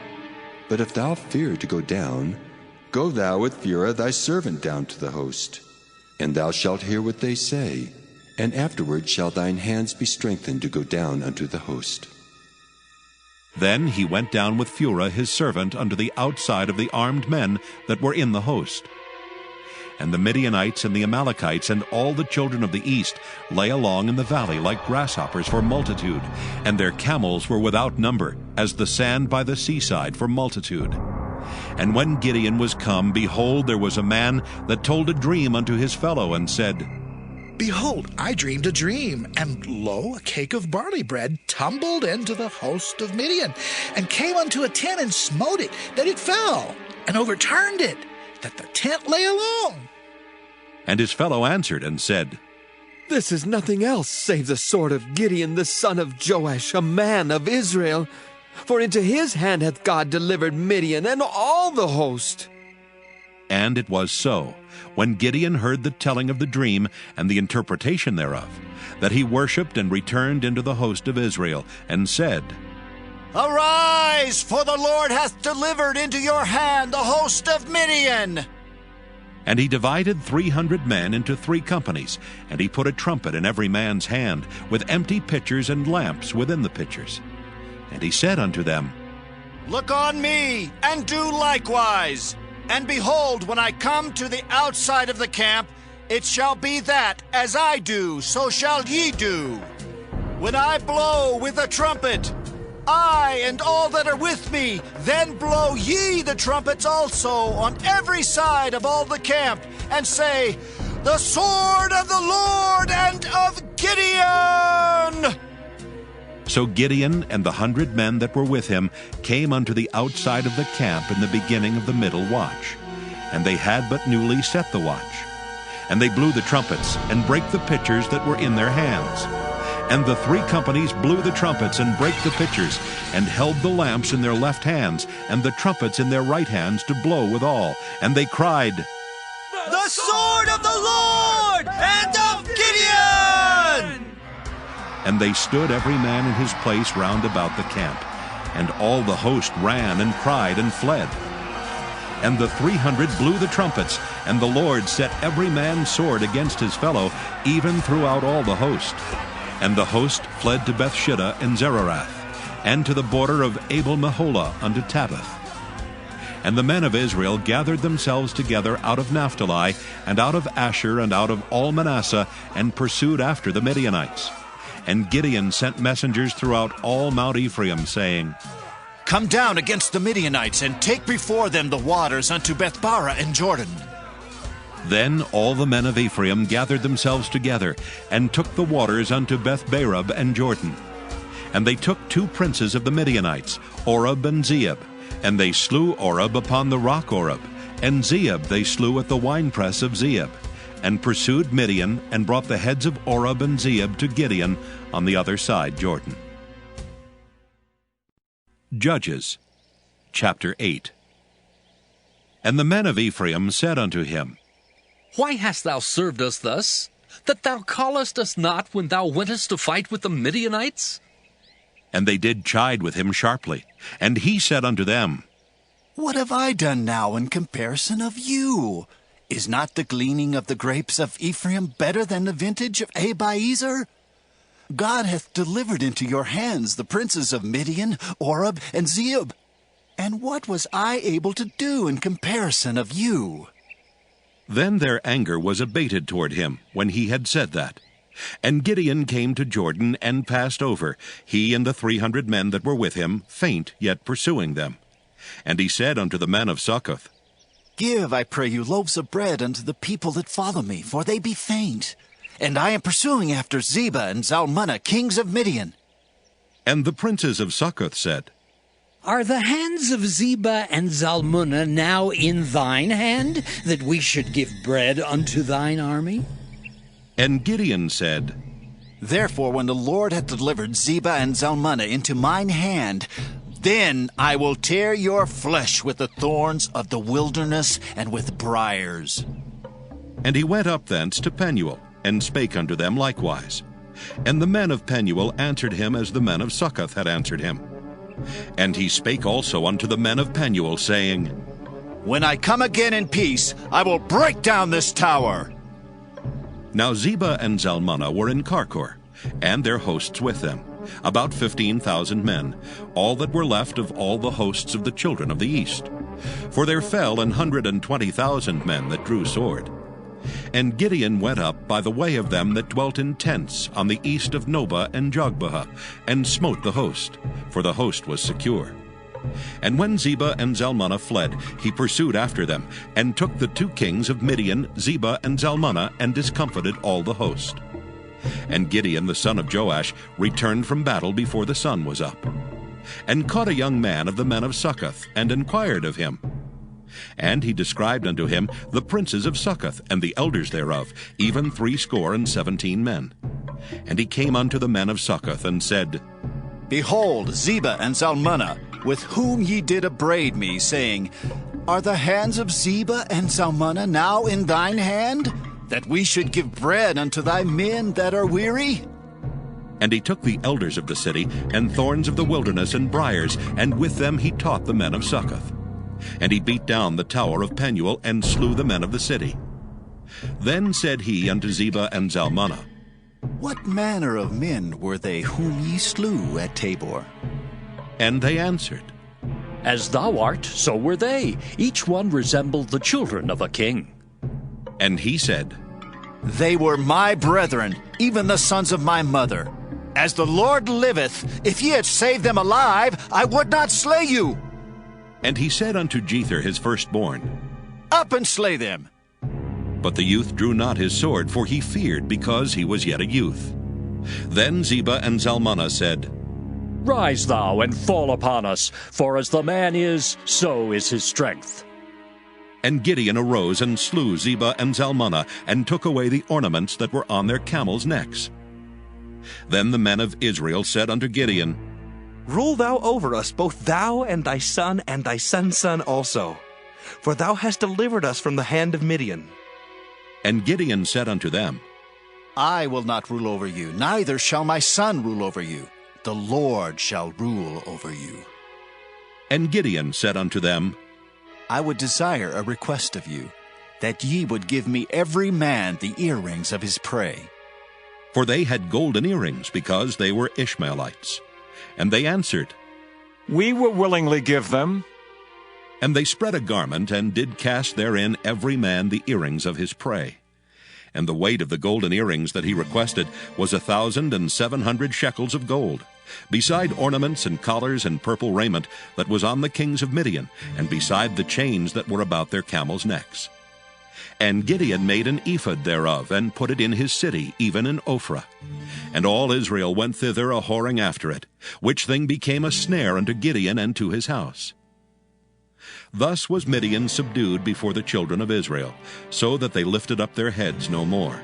But if thou fear to go down, go thou with Phurah thy servant down to the host. And thou shalt hear what they say, and afterward shall thine hands be strengthened to go down unto the host. Then he went down with Phurah his servant unto the outside of the armed men that were in the host. And the Midianites and the Amalekites and all the children of the east lay along in the valley like grasshoppers for multitude, and their camels were without number, as the sand by the seaside for multitude. And when Gideon was come, behold, there was a man that told a dream unto his fellow, and said, Behold, I dreamed a dream, and lo, a cake of barley bread tumbled into the host of Midian, and came unto a tent and smote it, that it fell, and overturned it, that the tent lay alone. And his fellow answered and said, This is nothing else save the sword of Gideon the son of Joash, a man of Israel. For into his hand hath God delivered Midian and all the host. And it was so, when Gideon heard the telling of the dream and the interpretation thereof, that he worshipped and returned into the host of Israel, and said, Arise, for the Lord hath delivered into your hand the host of Midian. And he divided 300 men into 3 companies, and he put a trumpet in every man's hand, with empty pitchers and lamps within the pitchers. And he said unto them, Look on me, and do likewise. And behold, when I come to the outside of the camp, it shall be that, as I do, so shall ye do. When I blow with a trumpet, I and all that are with me, then blow ye the trumpets also on every side of all the camp, and say, The sword of the Lord and of Gideon! So Gideon and the 100 men that were with him came unto the outside of the camp in the beginning of the middle watch. And they had but newly set the watch. And they blew the trumpets, and brake the pitchers that were in their hands. And the 3 companies blew the trumpets, and brake the pitchers, and held the lamps in their left hands, and the trumpets in their right hands to blow withal. And they cried, The sword of the Lord and of Gideon! And they stood every man in his place round about the camp. And all the host ran and cried and fled. And the 300 blew the trumpets, and the Lord set every man's sword against his fellow, even throughout all the host. And the host fled to Bethshitta and Zererath, and to the border of Abel-Meholah unto Tabbath. And the men of Israel gathered themselves together out of Naphtali, and out of Asher, and out of all Manasseh, and pursued after the Midianites. And Gideon sent messengers throughout all Mount Ephraim, saying, Come down against the Midianites, and take before them the waters unto Bethbara and Jordan. Then all the men of Ephraim gathered themselves together, and took the waters unto Bethbarab and Jordan. And they took 2 princes of the Midianites, Oreb and Zeeb. And they slew Oreb upon the rock Oreb, and Zeeb they slew at the winepress of Zeeb, and pursued Midian, and brought the heads of Oreb and Zeeb to Gideon on the other side Jordan. Judges chapter 8. And the men of Ephraim said unto him, Why hast thou served us thus, that thou callest us not when thou wentest to fight with the Midianites? And they did chide with him sharply. And he said unto them, What have I done now in comparison of you? Is not the gleaning of the grapes of Ephraim better than the vintage of Abiezer? God hath delivered into your hands the princes of Midian, Oreb, and Zeeb. And what was I able to do in comparison of you? Then their anger was abated toward him, when he had said that. And Gideon came to Jordan, and passed over, he and the 300 men that were with him, faint, yet pursuing them. And he said unto the men of Succoth, Give, I pray you, loaves of bread unto the people that follow me, for they be faint. And I am pursuing after Zebah and Zalmunna, kings of Midian. And the princes of Succoth said, Are the hands of Zebah and Zalmunna now in thine hand, that we should give bread unto thine army? And Gideon said, Therefore, when the Lord hath delivered Zebah and Zalmunna into mine hand, then I will tear your flesh with the thorns of the wilderness and with briars. And he went up thence to Penuel, and spake unto them likewise. And the men of Penuel answered him as the men of Succoth had answered him. And he spake also unto the men of Penuel, saying, When I come again in peace, I will break down this tower. Now Zebah and Zalmunna were in Karkor, and their hosts with them, about 15,000 men, all that were left of all the hosts of the children of the east. For there fell 120,000 men that drew sword. And Gideon went up by the way of them that dwelt in tents on the east of Nobah and Jogbehah, and smote the host, for the host was secure. And when Zebah and Zalmunna fled, he pursued after them, and took the 2 kings of Midian, Zebah and Zalmunna, and discomfited all the host. And Gideon the son of Joash returned from battle before the sun was up, and caught a young man of the men of Succoth, and inquired of him. And he described unto him the princes of Succoth, and the elders thereof, even 70 men. And he came unto the men of Succoth, and said, Behold, Zebah and Zalmunna, with whom ye did upbraid me, saying, Are the hands of Zebah and Zalmunna now in thine hand, that we should give bread unto thy men that are weary? And he took the elders of the city, and thorns of the wilderness, and briars, and with them he taught the men of Succoth. And he beat down the tower of Penuel, and slew the men of the city. Then said he unto Zebah and Zalmunna, What manner of men were they whom ye slew at Tabor? And they answered, As thou art, so were they. Each one resembled the children of a king. And he said, They were my brethren, even the sons of my mother. As the Lord liveth, if ye had saved them alive, I would not slay you. And he said unto Jether his firstborn, Up and slay them. But the youth drew not his sword, for he feared, because he was yet a youth. Then Zebah and Zalmunna said, Rise thou and fall upon us, for as the man is, so is his strength. And Gideon arose and slew Zebah and Zalmunna, and took away the ornaments that were on their camels' necks. Then the men of Israel said unto Gideon, Rule thou over us, both thou and thy son's son also. For thou hast delivered us from the hand of Midian. And Gideon said unto them, I will not rule over you, neither shall my son rule over you. The Lord shall rule over you. And Gideon said unto them, I would desire a request of you, that ye would give me every man the earrings of his prey. For they had golden earrings, because they were Ishmaelites. And they answered, We will willingly give them. And they spread a garment, and did cast therein every man the earrings of his prey. And the weight of the golden earrings that he requested was 1,700 shekels of gold, beside ornaments and collars and purple raiment that was on the kings of Midian, and beside the chains that were about their camels' necks. And Gideon made an ephod thereof, and put it in his city, even in Ophrah. And all Israel went thither a-whoring after it, which thing became a snare unto Gideon and to his house. Thus was Midian subdued before the children of Israel, so that they lifted up their heads no more.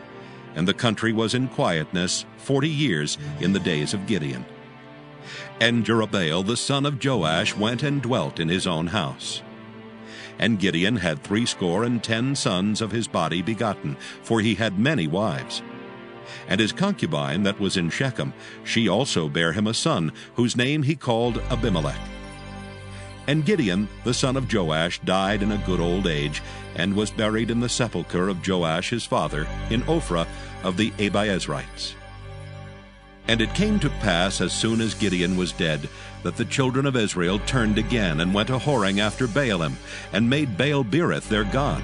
And the country was in quietness 40 years in the days of Gideon. And Jerubbaal the son of Joash went and dwelt in his own house. And Gideon had 70 sons of his body begotten, for he had many wives. And his concubine that was in Shechem, she also bare him a son, whose name he called Abimelech. And Gideon the son of Joash died in a good old age, and was buried in the sepulchre of Joash his father, in Ophrah of the Abiezrites. And it came to pass, as soon as Gideon was dead, that the children of Israel turned again, and went a-whoring after Baalim, and made Baal-berith their god.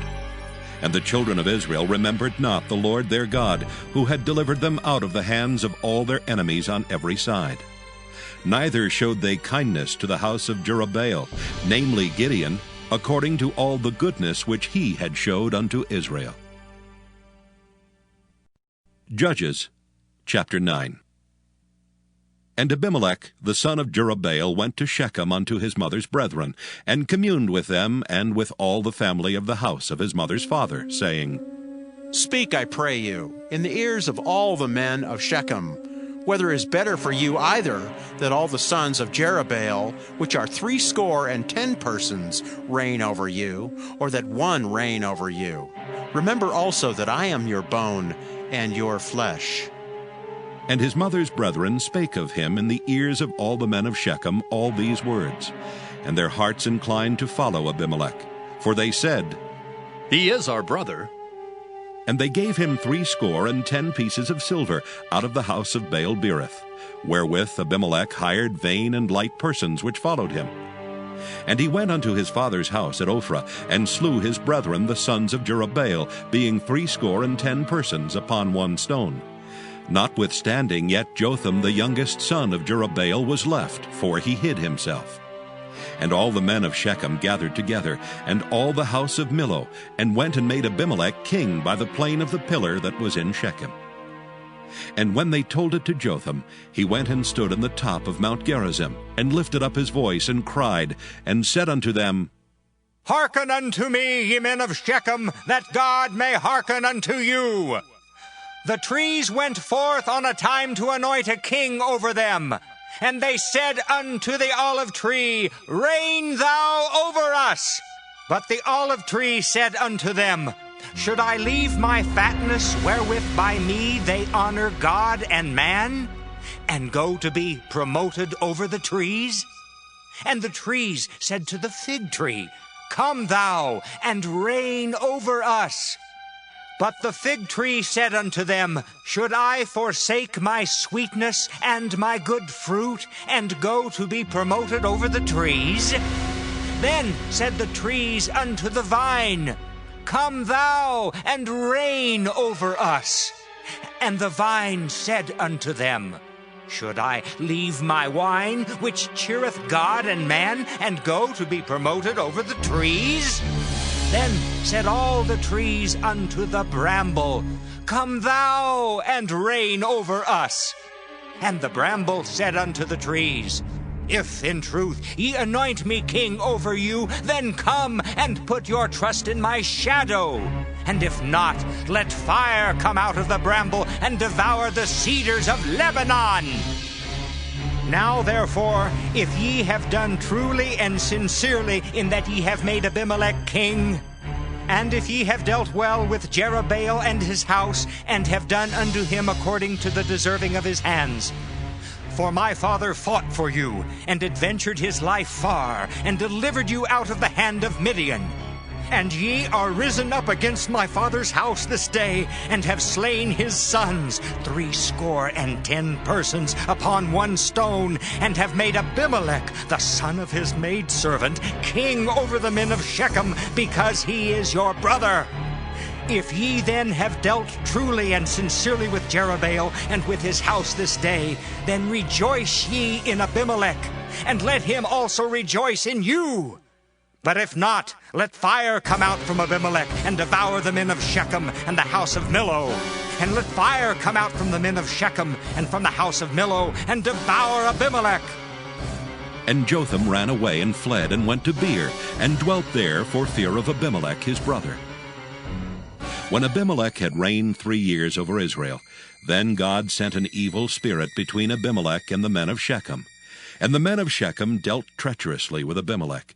And the children of Israel remembered not the Lord their God, who had delivered them out of the hands of all their enemies on every side. Neither showed they kindness to the house of Jerubbaal, namely Gideon, according to all the goodness which he had showed unto Israel. Judges chapter 9. And Abimelech the son of Jerubbaal went to Shechem unto his mother's brethren, and communed with them and with all the family of the house of his mother's father, saying, Speak, I pray you, in the ears of all the men of Shechem, whether it is better for you either that all the sons of Jerubbaal, which are 70 persons, reign over you, or that one reign over you. Remember also that I am your bone and your flesh. And his mother's brethren spake of him in the ears of all the men of Shechem all these words. And their hearts inclined to follow Abimelech. For they said, He is our brother. And they gave him 70 pieces of silver out of the house of Baal-berith, wherewith Abimelech hired vain and light persons which followed him. And he went unto his father's house at Ophrah, and slew his brethren the sons of Jerubbaal, being 70 persons upon one stone. Notwithstanding, yet Jotham the youngest son of Jerubbaal was left, for he hid himself. And all the men of Shechem gathered together, and all the house of Millo, and went and made Abimelech king by the plain of the pillar that was in Shechem. And when they told it to Jotham, he went and stood on the top of Mount Gerizim, and lifted up his voice, and cried, and said unto them, Hearken unto me, ye men of Shechem, that God may hearken unto you. The trees went forth on a time to anoint a king over them. And they said unto the olive tree, Reign thou over us. But the olive tree said unto them, Should I leave my fatness wherewith by me they honor God and man, and go to be promoted over the trees? And the trees said to the fig tree, Come thou, and reign over us. But the fig tree said unto them, Should I forsake my sweetness and my good fruit, and go to be promoted over the trees? Then said the trees unto the vine, Come thou, and reign over us. And the vine said unto them, Should I leave my wine, which cheereth God and man, and go to be promoted over the trees? Then said all the trees unto the bramble, Come thou, and reign over us. And the bramble said unto the trees, If in truth ye anoint me king over you, then come and put your trust in my shadow. And if not, let fire come out of the bramble and devour the cedars of Lebanon. Now therefore, if ye have done truly and sincerely in that ye have made Abimelech king, and if ye have dealt well with Jerubbaal and his house, and have done unto him according to the deserving of his hands, for my father fought for you, and adventured his life far, and delivered you out of the hand of Midian. And ye are risen up against my father's house this day, and have slain his sons, 70 persons, upon one stone, and have made Abimelech, the son of his maidservant, king over the men of Shechem, because he is your brother. If ye then have dealt truly and sincerely with Jerubbaal and with his house this day, then rejoice ye in Abimelech, and let him also rejoice in you. But if not, let fire come out from Abimelech, and devour the men of Shechem and the house of Millo. And let fire come out from the men of Shechem and from the house of Millo, and devour Abimelech. And Jotham ran away and fled and went to Beer, and dwelt there for fear of Abimelech his brother. When Abimelech had reigned 3 years over Israel, then God sent an evil spirit between Abimelech and the men of Shechem. And the men of Shechem dealt treacherously with Abimelech,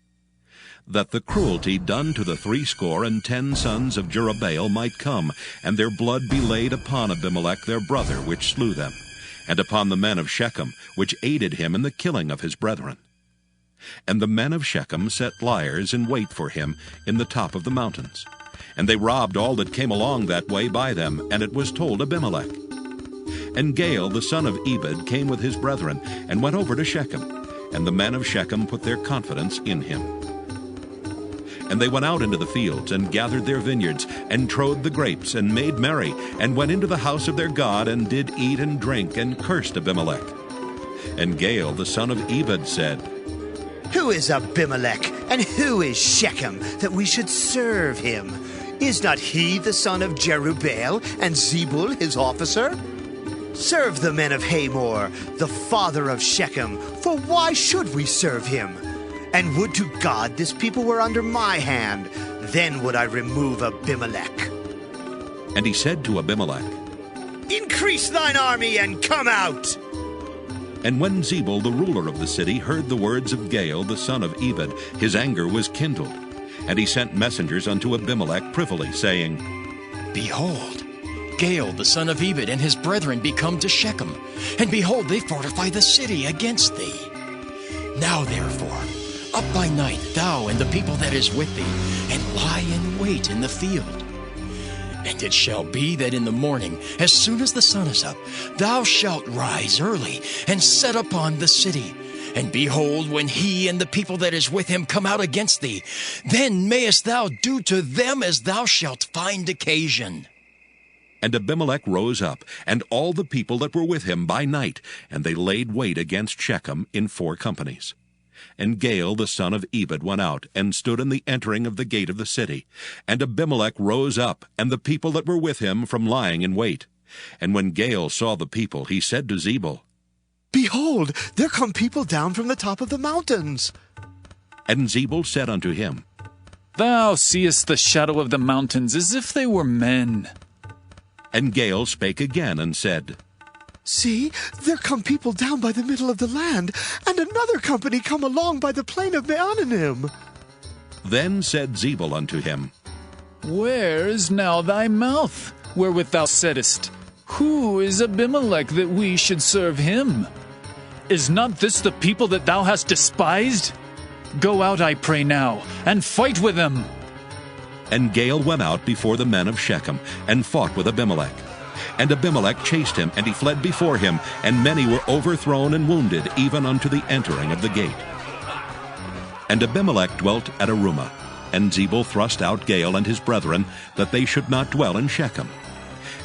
that the cruelty done to the 70 sons of Jerubbaal might come, and their blood be laid upon Abimelech their brother, which slew them, and upon the men of Shechem, which aided him in the killing of his brethren. And the men of Shechem set liers in wait for him in the top of the mountains. And they robbed all that came along that way by them, and it was told Abimelech. And Gaal the son of Ebed came with his brethren, and went over to Shechem, and the men of Shechem put their confidence in him. And they went out into the fields, and gathered their vineyards, and trode the grapes, and made merry, and went into the house of their God, and did eat and drink, and cursed Abimelech. And Gaal the son of Ebed said, Who is Abimelech, and who is Shechem, that we should serve him? Is not he the son of Jerubbaal, and Zebul his officer? Serve the men of Hamor, the father of Shechem, for why should we serve him? And would to God this people were under my hand, then would I remove Abimelech. And he said to Abimelech, Increase thine army, and come out. And when Zebul the ruler of the city heard the words of Gaal the son of Ebed, his anger was kindled. And he sent messengers unto Abimelech privily, saying, Behold, Gaal the son of Ebed and his brethren be come to Shechem, and behold, they fortify the city against thee. Now therefore, up by night, thou and the people that is with thee, and lie in wait in the field. And it shall be that in the morning, as soon as the sun is up, thou shalt rise early, and set upon the city. And behold, when he and the people that is with him come out against thee, then mayest thou do to them as thou shalt find occasion. And Abimelech rose up, and all the people that were with him by night, and they laid wait against Shechem in 4 companies. And Gaal the son of Ebed went out, and stood in the entering of the gate of the city. And Abimelech rose up, and the people that were with him, from lying in wait. And when Gaal saw the people, he said to Zebul, Behold, there come people down from the top of the mountains. And Zebul said unto him, Thou seest the shadow of the mountains as if they were men. And Gaal spake again, and said, See, there come people down by the middle of the land, and another company come along by the plain of Meonanim. Then said Zebul unto him, Where is now thy mouth, wherewith thou saidst, Who is Abimelech that we should serve him? Is not this the people that thou hast despised? Go out, I pray now, and fight with them. And Gaal went out before the men of Shechem, and fought with Abimelech. And Abimelech chased him, and he fled before him, and many were overthrown and wounded, even unto the entering of the gate. And Abimelech dwelt at Arumah, and Zebul thrust out Gaal and his brethren, that they should not dwell in Shechem.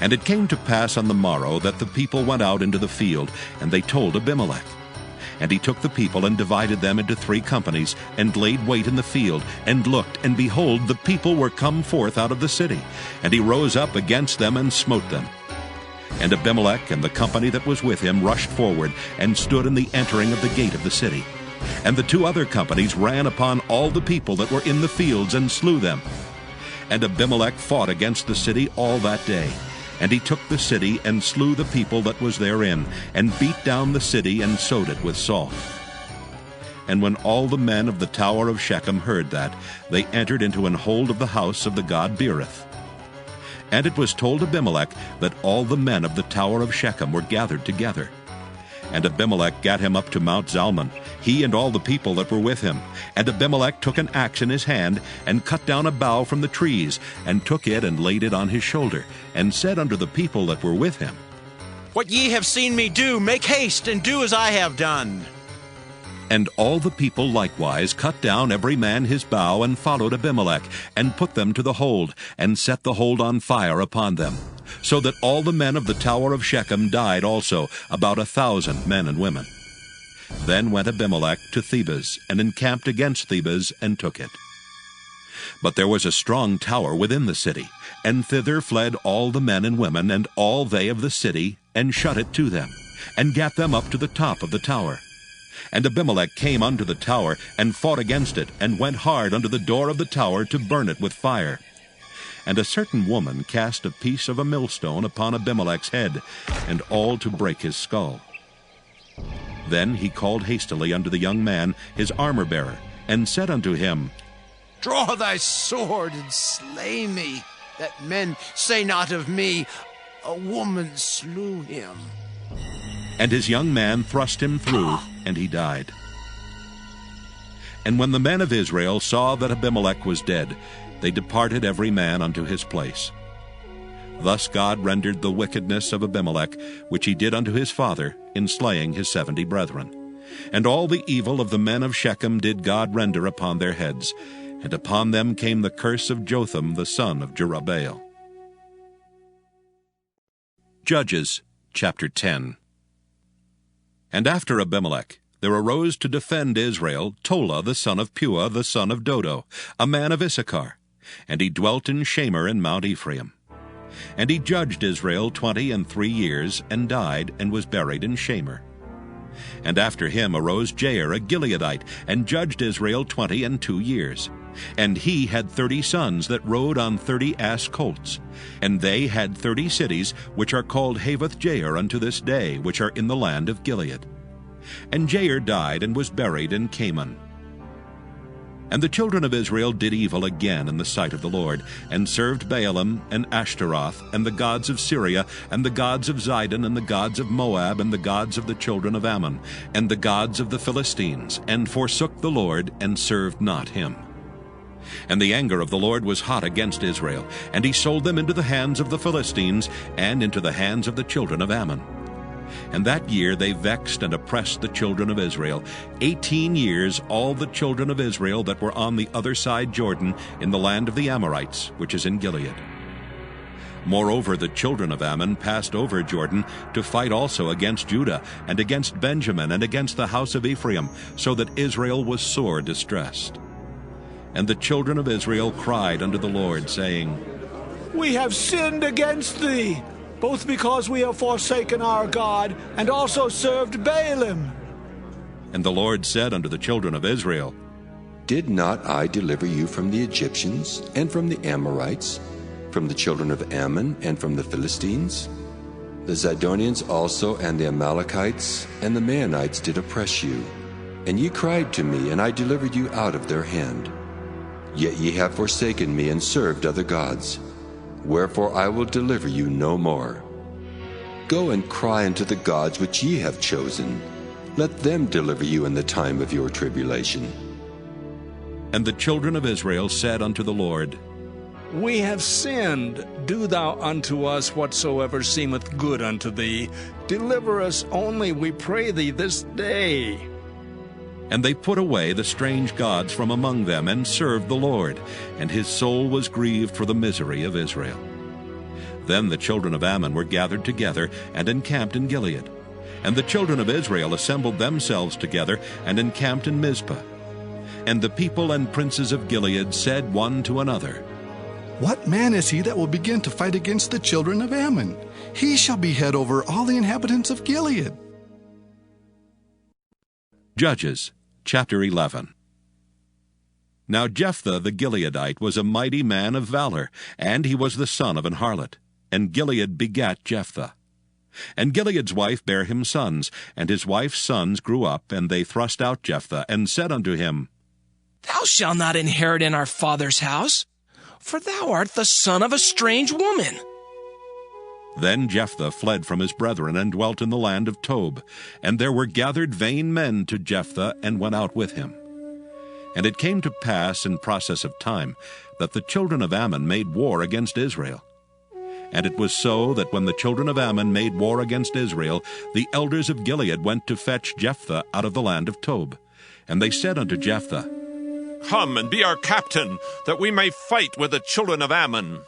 And it came to pass on the morrow that the people went out into the field, and they told Abimelech. And he took the people and divided them into 3 companies, and laid wait in the field, and looked, and behold, the people were come forth out of the city. And he rose up against them and smote them. And Abimelech and the company that was with him rushed forward, and stood in the entering of the gate of the city. And the 2 other companies ran upon all the people that were in the fields, and slew them. And Abimelech fought against the city all that day. And he took the city, and slew the people that was therein, and beat down the city, and sowed it with salt. And when all the men of the tower of Shechem heard that, they entered into an hold of the house of the god Beerith. And it was told Abimelech that all the men of the tower of Shechem were gathered together. And Abimelech gat him up to Mount Zalmon, he and all the people that were with him. And Abimelech took an axe in his hand, and cut down a bough from the trees, and took it and laid it on his shoulder, and said unto the people that were with him, What ye have seen me do, make haste, and do as I have done. And all the people likewise cut down every man his bough, and followed Abimelech, and put them to the hold, and set the hold on fire upon them. So that all the men of the tower of Shechem died also, about 1,000 men and women. Then went Abimelech to Thebez, and encamped against Thebez, and took it. But there was a strong tower within the city, and thither fled all the men and women, and all they of the city, and shut it to them, and gat them up to the top of the tower. And Abimelech came unto the tower, and fought against it, and went hard unto the door of the tower to burn it with fire. And a certain woman cast a piece of a millstone upon Abimelech's head, and all to break his skull. Then he called hastily unto the young man his armor-bearer, and said unto him, Draw thy sword, and slay me, that men say not of me, A woman slew him. And his young man thrust him through, and he died. And when the men of Israel saw that Abimelech was dead, they departed every man unto his place. Thus God rendered the wickedness of Abimelech, which he did unto his father, in slaying his 70 brethren. And all the evil of the men of Shechem did God render upon their heads, and upon them came the curse of Jotham the son of Jerubbaal. Judges chapter 10. And after Abimelech there arose to defend Israel Tola the son of Puah the son of Dodo, a man of Issachar, and he dwelt in Shamir in Mount Ephraim. And he judged Israel 23 years, and died, and was buried in Shamir. And after him arose Jair a Gileadite, and judged Israel 22 years. And he had 30 sons that rode on 30 ass colts. And they had 30 cities, which are called Havoth Jair unto this day, which are in the land of Gilead. And Jair died, and was buried in Caman. And the children of Israel did evil again in the sight of the Lord, and served Baalim and Ashtaroth, and the gods of Syria, and the gods of Zidon, and the gods of Moab, and the gods of the children of Ammon, and the gods of the Philistines, and forsook the Lord, and served not him. And the anger of the Lord was hot against Israel, and he sold them into the hands of the Philistines, and into the hands of the children of Ammon. And that year they vexed and oppressed the children of Israel. 18 years all the children of Israel that were on the other side Jordan, in the land of the Amorites, which is in Gilead. Moreover, the children of Ammon passed over Jordan to fight also against Judah, and against Benjamin, and against the house of Ephraim, so that Israel was sore distressed. And the children of Israel cried unto the Lord, saying, We have sinned against thee, both because we have forsaken our God, and also served Baalim. And the Lord said unto the children of Israel, Did not I deliver you from the Egyptians, and from the Amorites, from the children of Ammon, and from the Philistines? The Zidonians also and the Amalekites and the Maonites did oppress you. And ye cried to me, and I delivered you out of their hand. Yet ye have forsaken me and served other gods. Wherefore I will deliver you no more. Go and cry unto the gods which ye have chosen. Let them deliver you in the time of your tribulation. And the children of Israel said unto the Lord, We have sinned. Do thou unto us whatsoever seemeth good unto thee. Deliver us only, we pray thee, this day. And they put away the strange gods from among them, and served the Lord, and his soul was grieved for the misery of Israel. Then the children of Ammon were gathered together, and encamped in Gilead. And the children of Israel assembled themselves together, and encamped in Mizpah. And the people and princes of Gilead said one to another, What man is he that will begin to fight against the children of Ammon? He shall be head over all the inhabitants of Gilead. Judges chapter 11. Now Jephthah the Gileadite was a mighty man of valor, and he was the son of an harlot. And Gilead begat Jephthah. And Gilead's wife bare him sons, and his wife's sons grew up, and they thrust out Jephthah, and said unto him, Thou shalt not inherit in our father's house, for thou art the son of a strange woman. Then Jephthah fled from his brethren, and dwelt in the land of Tob. And there were gathered vain men to Jephthah, and went out with him. And it came to pass in process of time, that the children of Ammon made war against Israel. And it was so that when the children of Ammon made war against Israel, the elders of Gilead went to fetch Jephthah out of the land of Tob. And they said unto Jephthah, Come and be our captain, that we may fight with the children of Ammon.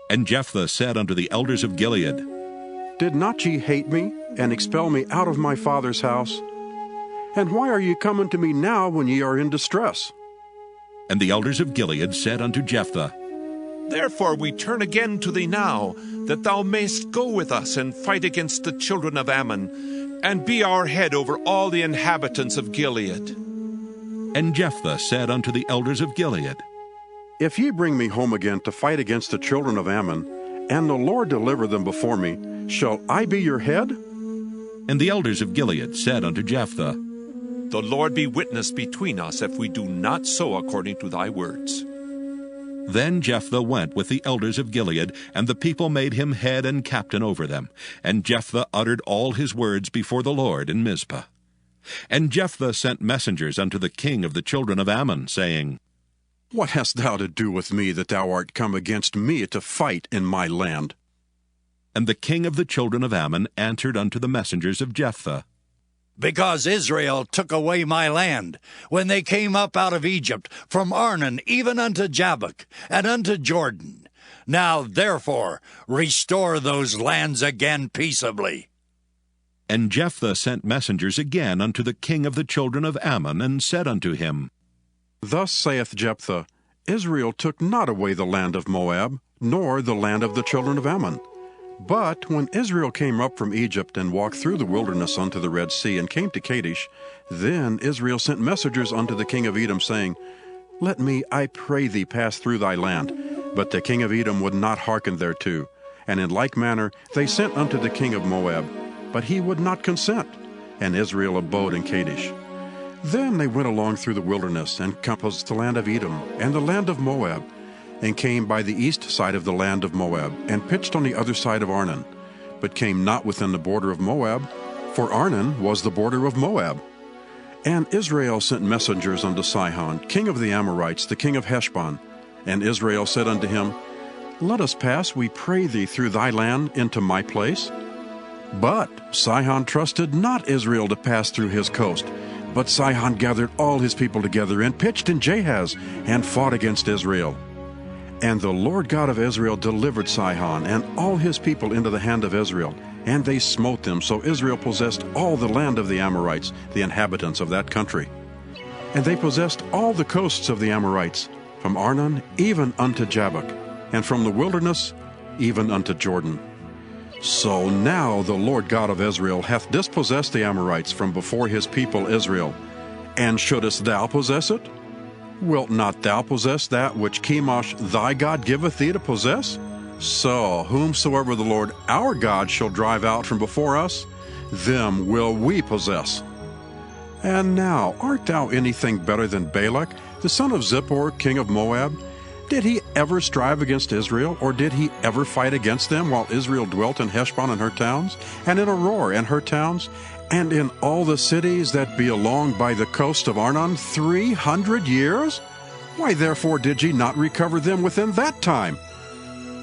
And Jephthah said unto the elders of Gilead, Did not ye hate me, and expel me out of my father's house? And why are ye come unto me now when ye are in distress? And the elders of Gilead said unto Jephthah, Therefore we turn again to thee now, that thou mayst go with us and fight against the children of Ammon, and be our head over all the inhabitants of Gilead. And Jephthah said unto the elders of Gilead, If ye bring me home again to fight against the children of Ammon, and the Lord deliver them before me, shall I be your head? And the elders of Gilead said unto Jephthah, The Lord be witness between us if we do not so according to thy words. Then Jephthah went with the elders of Gilead, and the people made him head and captain over them. And Jephthah uttered all his words before the Lord in Mizpah. And Jephthah sent messengers unto the king of the children of Ammon, saying, What hast thou to do with me, that thou art come against me to fight in my land? And the king of the children of Ammon answered unto the messengers of Jephthah, Because Israel took away my land, when they came up out of Egypt, from Arnon even unto Jabbok, and unto Jordan. Now therefore restore those lands again peaceably. And Jephthah sent messengers again unto the king of the children of Ammon, and said unto him, Thus saith Jephthah, Israel took not away the land of Moab, nor the land of the children of Ammon. But when Israel came up from Egypt, and walked through the wilderness unto the Red Sea, and came to Kadesh, then Israel sent messengers unto the king of Edom, saying, Let me, I pray thee, pass through thy land. But the king of Edom would not hearken thereto. And in like manner they sent unto the king of Moab, but he would not consent. And Israel abode in Kadesh. Then they went along through the wilderness, and compassed the land of Edom, and the land of Moab, and came by the east side of the land of Moab, and pitched on the other side of Arnon, but came not within the border of Moab, for Arnon was the border of Moab. And Israel sent messengers unto Sihon, king of the Amorites, the king of Heshbon. And Israel said unto him, Let us pass, we pray thee, through thy land into my place. But Sihon trusted not Israel to pass through his coast. But Sihon gathered all his people together, and pitched in Jahaz, and fought against Israel. And the Lord God of Israel delivered Sihon and all his people into the hand of Israel, and they smote them, so Israel possessed all the land of the Amorites, the inhabitants of that country. And they possessed all the coasts of the Amorites, from Arnon even unto Jabbok, and from the wilderness even unto Jordan. So now the Lord God of Israel hath dispossessed the Amorites from before his people Israel. And shouldest thou possess it? Wilt not thou possess that which Chemosh thy God giveth thee to possess? So whomsoever the Lord our God shall drive out from before us, them will we possess. And now, art thou anything better than Balak, the son of Zippor, king of Moab? Did he ever strive against Israel, or did he ever fight against them while Israel dwelt in Heshbon and her towns, and in Aroer and her towns, and in all the cities that be along by the coast of Arnon 300 years? Why therefore did ye not recover them within that time?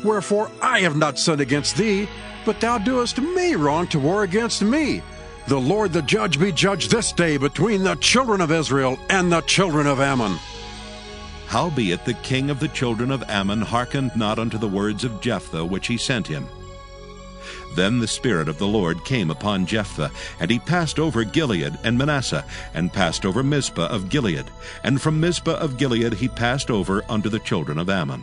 Wherefore I have not sinned against thee, but thou doest me wrong to war against me. The Lord the judge be judged this day between the children of Israel and the children of Ammon. Howbeit the king of the children of Ammon hearkened not unto the words of Jephthah which he sent him. Then the Spirit of the Lord came upon Jephthah, and he passed over Gilead and Manasseh, and passed over Mizpah of Gilead. And from Mizpah of Gilead he passed over unto the children of Ammon.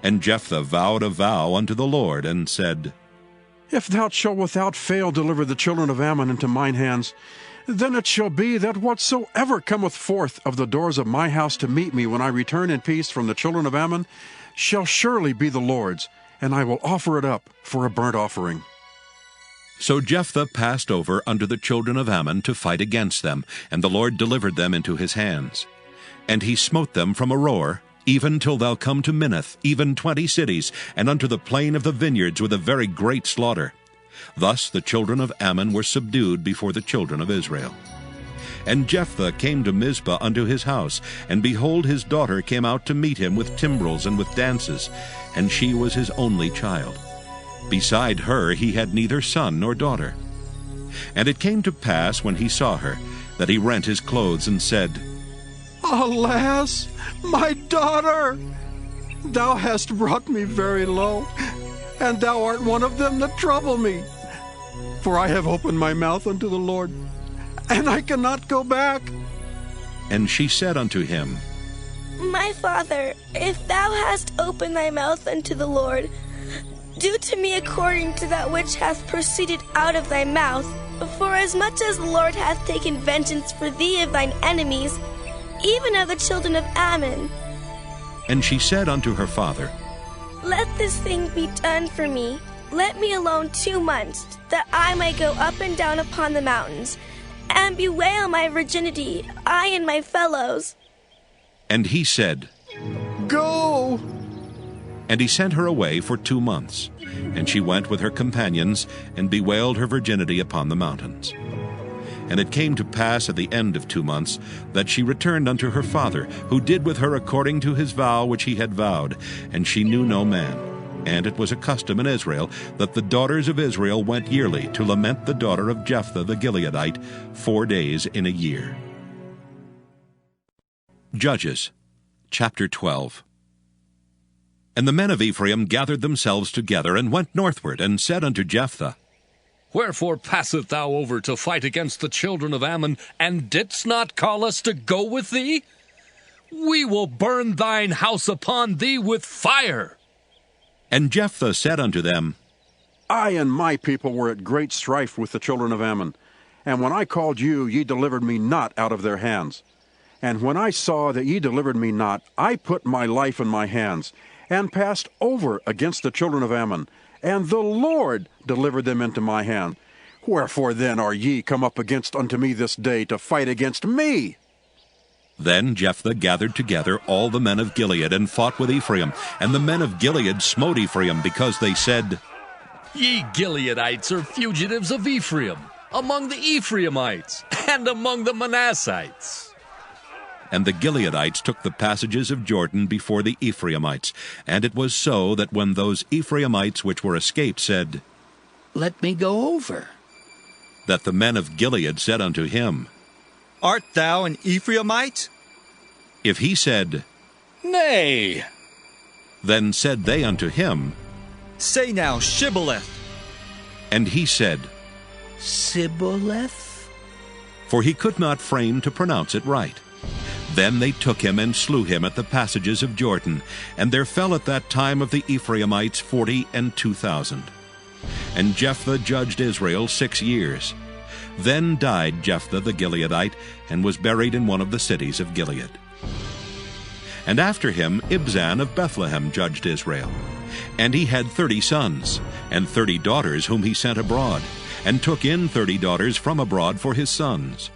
And Jephthah vowed a vow unto the Lord, and said, If thou shalt without fail deliver the children of Ammon into mine hands, then it shall be that whatsoever cometh forth of the doors of my house to meet me when I return in peace from the children of Ammon shall surely be the Lord's, and I will offer it up for a burnt offering. So Jephthah passed over unto the children of Ammon to fight against them, and the Lord delivered them into his hands. And he smote them from Aroer, even till thou come to Minnith, even 20 cities, and unto the plain of the vineyards with a very great slaughter. Thus the children of Ammon were subdued before the children of Israel. And Jephthah came to Mizpah unto his house, and behold, his daughter came out to meet him with timbrels and with dances, and she was his only child. Beside her he had neither son nor daughter. And it came to pass, when he saw her, that he rent his clothes, and said, Alas, my daughter! Thou hast brought me very low, and thou art one of them that trouble me. For I have opened my mouth unto the Lord, and I cannot go back. And she said unto him, My father, if thou hast opened thy mouth unto the Lord, do to me according to that which hath proceeded out of thy mouth. For as much as the Lord hath taken vengeance for thee of thine enemies, even of the children of Ammon. And she said unto her father, Let this thing be done for me. Let me alone 2 months, that I may go up and down upon the mountains, and bewail my virginity, I and my fellows. And he said, Go! And he sent her away for 2 months. And she went with her companions, and bewailed her virginity upon the mountains. And it came to pass at the end of 2 months, that she returned unto her father, who did with her according to his vow which he had vowed, and she knew no man. And it was a custom in Israel, that the daughters of Israel went yearly to lament the daughter of Jephthah the Gileadite 4 days in a year. Judges, chapter 12. And the men of Ephraim gathered themselves together, and went northward, and said unto Jephthah, Wherefore passest thou over to fight against the children of Ammon, and didst not call us to go with thee? We will burn thine house upon thee with fire. And Jephthah said unto them, I and my people were at great strife with the children of Ammon, and when I called you, ye delivered me not out of their hands. And when I saw that ye delivered me not, I put my life in my hands, and passed over against the children of Ammon, and the Lord delivered them into my hand. Wherefore then are ye come up against unto me this day to fight against me? Then Jephthah gathered together all the men of Gilead, and fought with Ephraim. And the men of Gilead smote Ephraim, because they said, Ye Gileadites are fugitives of Ephraim, among the Ephraimites, and among the Manassites. And the Gileadites took the passages of Jordan before the Ephraimites. And it was so, that when those Ephraimites which were escaped said, Let me go over, that the men of Gilead said unto him, Art thou an Ephraimite? If he said, Nay. Then said they unto him, Say now, Shibboleth. And he said, Sibboleth? For he could not frame to pronounce it right. Then they took him and slew him at the passages of Jordan, and there fell at that time of the Ephraimites 42,000. And Jephthah judged Israel 6 years. Then died Jephthah the Gileadite, and was buried in one of the cities of Gilead. And after him Ibzan of Bethlehem judged Israel. And he had 30 sons, and 30 daughters whom he sent abroad, and took in 30 daughters from abroad for his sons.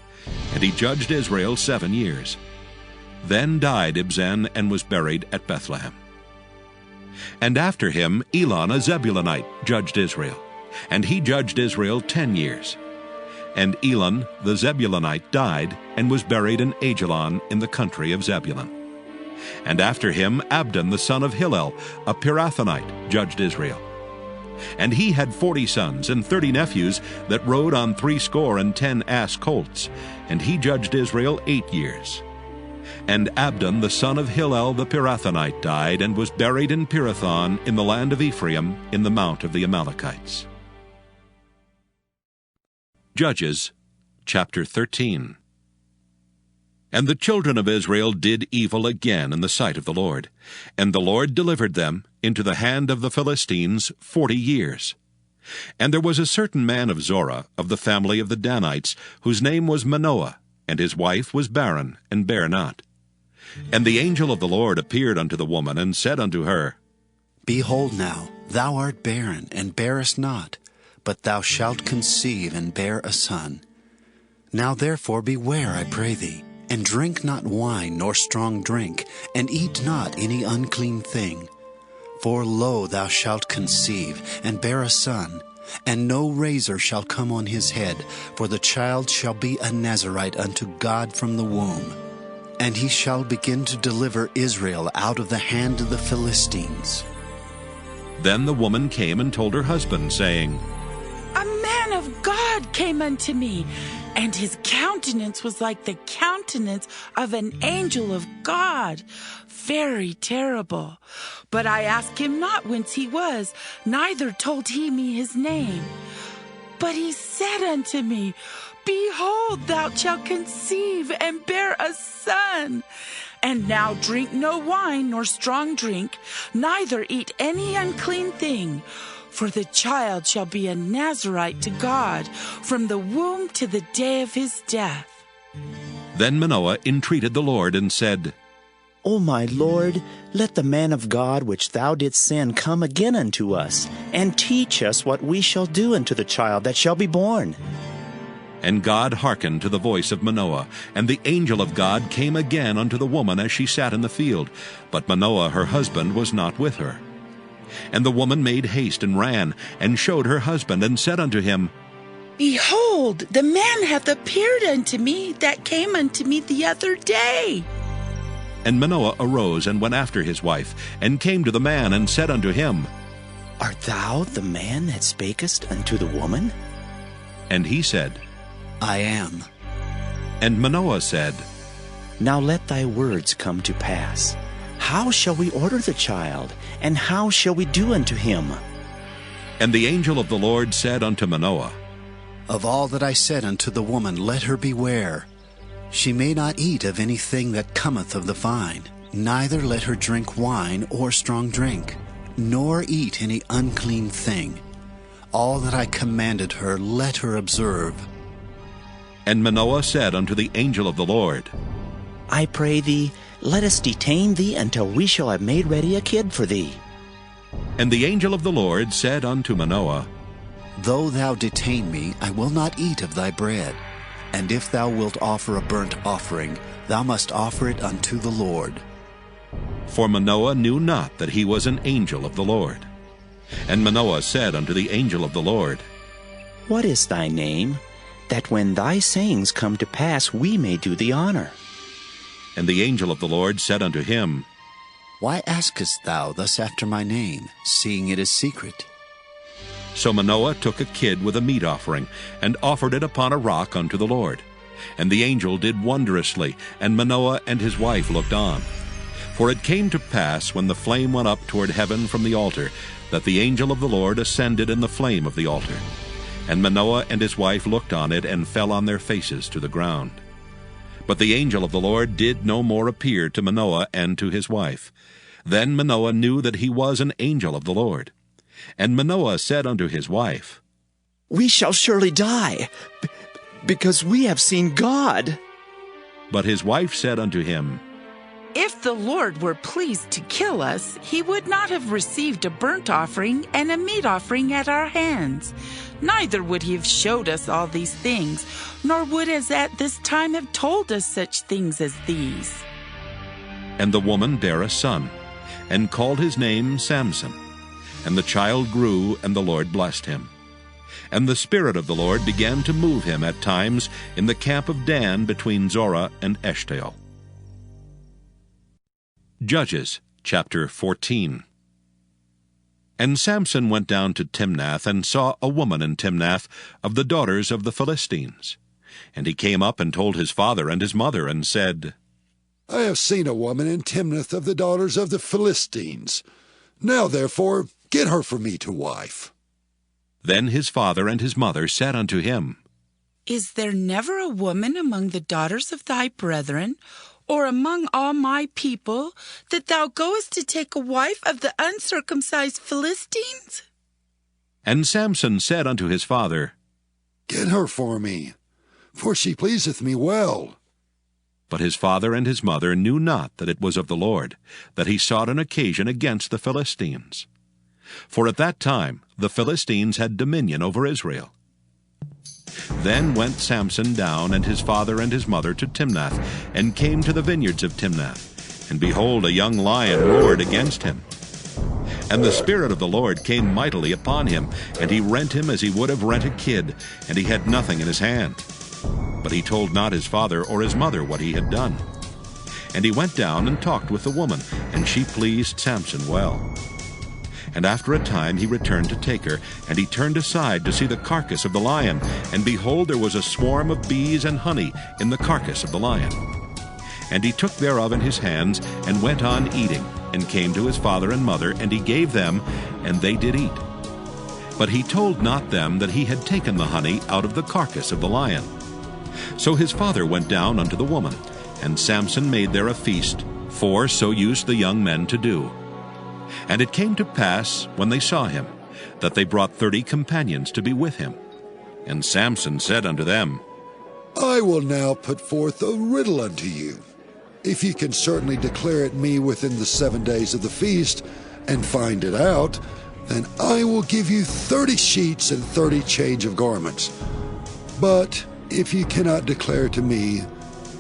And he judged Israel 7 years. Then died Ibzan, and was buried at Bethlehem. And after him Elon a Zebulunite judged Israel, and he judged Israel 10 years. And Elon the Zebulunite died, and was buried in Ajalon in the country of Zebulun. And after him Abdon the son of Hillel, a Pirathonite, judged Israel. And he had 40 sons and 30 nephews that rode on 70 ass colts, and he judged Israel 8 years. And Abdon the son of Hillel the Pirathonite died, and was buried in Pirathon in the land of Ephraim, in the mount of the Amalekites. Judges chapter 13. And the children of Israel did evil again in the sight of the Lord, and the Lord delivered them into the hand of the Philistines 40 years. And there was a certain man of Zorah, of the family of the Danites, whose name was Manoah, and his wife was barren, and bare not. And the angel of the Lord appeared unto the woman, and said unto her, Behold now, thou art barren, and bearest not, but thou shalt conceive, and bear a son. Now therefore beware, I pray thee, and drink not wine nor strong drink, and eat not any unclean thing. For lo, thou shalt conceive, and bear a son, and no razor shall come on his head, for the child shall be a Nazarite unto God from the womb. And he shall begin to deliver Israel out of the hand of the Philistines. Then the woman came and told her husband, saying, A man of God came unto me, and his countenance was like the countenance of an angel of God, very terrible. But I asked him not whence he was, neither told he me his name. But he said unto me, Behold, thou shalt conceive, and bear a son. And now drink no wine nor strong drink, neither eat any unclean thing. For the child shall be a Nazarite to God from the womb to the day of his death. Then Manoah entreated the Lord, and said, O my Lord, let the man of God which thou didst send come again unto us, and teach us what we shall do unto the child that shall be born. And God hearkened to the voice of Manoah, and the angel of God came again unto the woman as she sat in the field. But Manoah her husband was not with her. And the woman made haste and ran, and showed her husband, and said unto him, Behold, the man hath appeared unto me that came unto me the other day. And Manoah arose, and went after his wife, and came to the man, and said unto him, Art thou the man that spakest unto the woman? And he said, I am. And Manoah said, Now let thy words come to pass. How shall we order the child, and how shall we do unto him? And the angel of the Lord said unto Manoah, Of all that I said unto the woman, let her beware. She may not eat of anything that cometh of the vine, neither let her drink wine or strong drink, nor eat any unclean thing. All that I commanded her, let her observe. And Manoah said unto the angel of the Lord, I pray thee, let us detain thee until we shall have made ready a kid for thee. And the angel of the Lord said unto Manoah, Though thou detain me, I will not eat of thy bread. And if thou wilt offer a burnt offering, thou must offer it unto the Lord. For Manoah knew not that he was an angel of the Lord. And Manoah said unto the angel of the Lord, What is thy name, that when thy sayings come to pass we may do thee honor? And the angel of the Lord said unto him, Why askest thou thus after my name, seeing it is secret? So Manoah took a kid with a meat offering, and offered it upon a rock unto the Lord. And the angel did wondrously, and Manoah and his wife looked on. For it came to pass, when the flame went up toward heaven from the altar, that the angel of the Lord ascended in the flame of the altar. And Manoah and his wife looked on it, and fell on their faces to the ground. But the angel of the Lord did no more appear to Manoah and to his wife. Then Manoah knew that he was an angel of the Lord. And Manoah said unto his wife, We shall surely die, because we have seen God. But his wife said unto him, If the Lord were pleased to kill us, he would not have received a burnt offering and a meat offering at our hands. Neither would he have showed us all these things, nor would as at this time have told us such things as these. And the woman bare a son, and called his name Samson. And the child grew, and the Lord blessed him. And the Spirit of the Lord began to move him at times in the camp of Dan between Zorah and Eshtaol. Judges chapter 14. And Samson went down to Timnath, and saw a woman in Timnath of the daughters of the Philistines. And he came up and told his father and his mother, and said, I have seen a woman in Timnath of the daughters of the Philistines. Now therefore get her for me to wife. Then his father and his mother said unto him, Is there never a woman among the daughters of thy brethren, or among all my people, that thou goest to take a wife of the uncircumcised Philistines? And Samson said unto his father, Get her for me, for she pleaseth me well. But his father and his mother knew not that it was of the Lord, that he sought an occasion against the Philistines. For at that time the Philistines had dominion over Israel. Then went Samson down, and his father and his mother, to Timnath, and came to the vineyards of Timnath. And behold, a young lion roared against him. And the Spirit of the Lord came mightily upon him, and he rent him as he would have rent a kid, and he had nothing in his hand. But he told not his father or his mother what he had done. And he went down and talked with the woman, and she pleased Samson well. And after a time he returned to take her, and he turned aside to see the carcass of the lion, and behold, there was a swarm of bees and honey in the carcass of the lion. And he took thereof in his hands, and went on eating, and came to his father and mother, and he gave them, and they did eat. But he told not them that he had taken the honey out of the carcass of the lion. So his father went down unto the woman, and Samson made there a feast, for so used the young men to do. And it came to pass, when they saw him, that they brought 30 companions to be with him. And Samson said unto them, I will now put forth a riddle unto you. If ye can certainly declare it me within the 7 days of the feast, and find it out, then I will give you 30 sheets and 30 change of garments. But if ye cannot declare to me,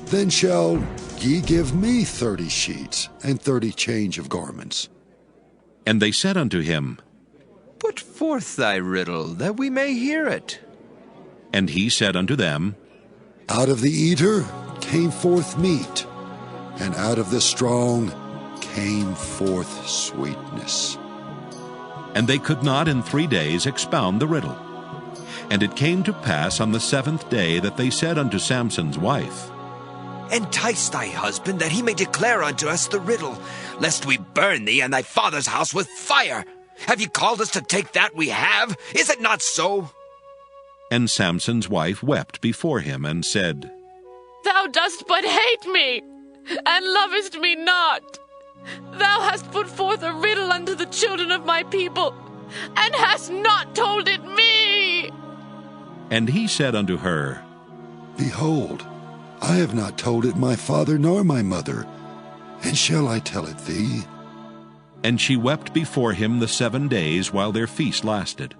then shall ye give me 30 sheets and 30 change of garments. And they said unto him, Put forth thy riddle, that we may hear it. And he said unto them, Out of the eater came forth meat, and out of the strong came forth sweetness. And they could not in 3 days expound the riddle. And it came to pass on the 7th day that they said unto Samson's wife, Entice thy husband, that he may declare unto us the riddle, lest we burn thee and thy father's house with fire. Have ye called us to take that we have? Is it not so? And Samson's wife wept before him, and said, Thou dost but hate me, and lovest me not. Thou hast put forth a riddle unto the children of my people, and hast not told it me. And he said unto her, Behold, I have not told it my father nor my mother, and shall I tell it thee? And she wept before him the 7 days while their feast lasted.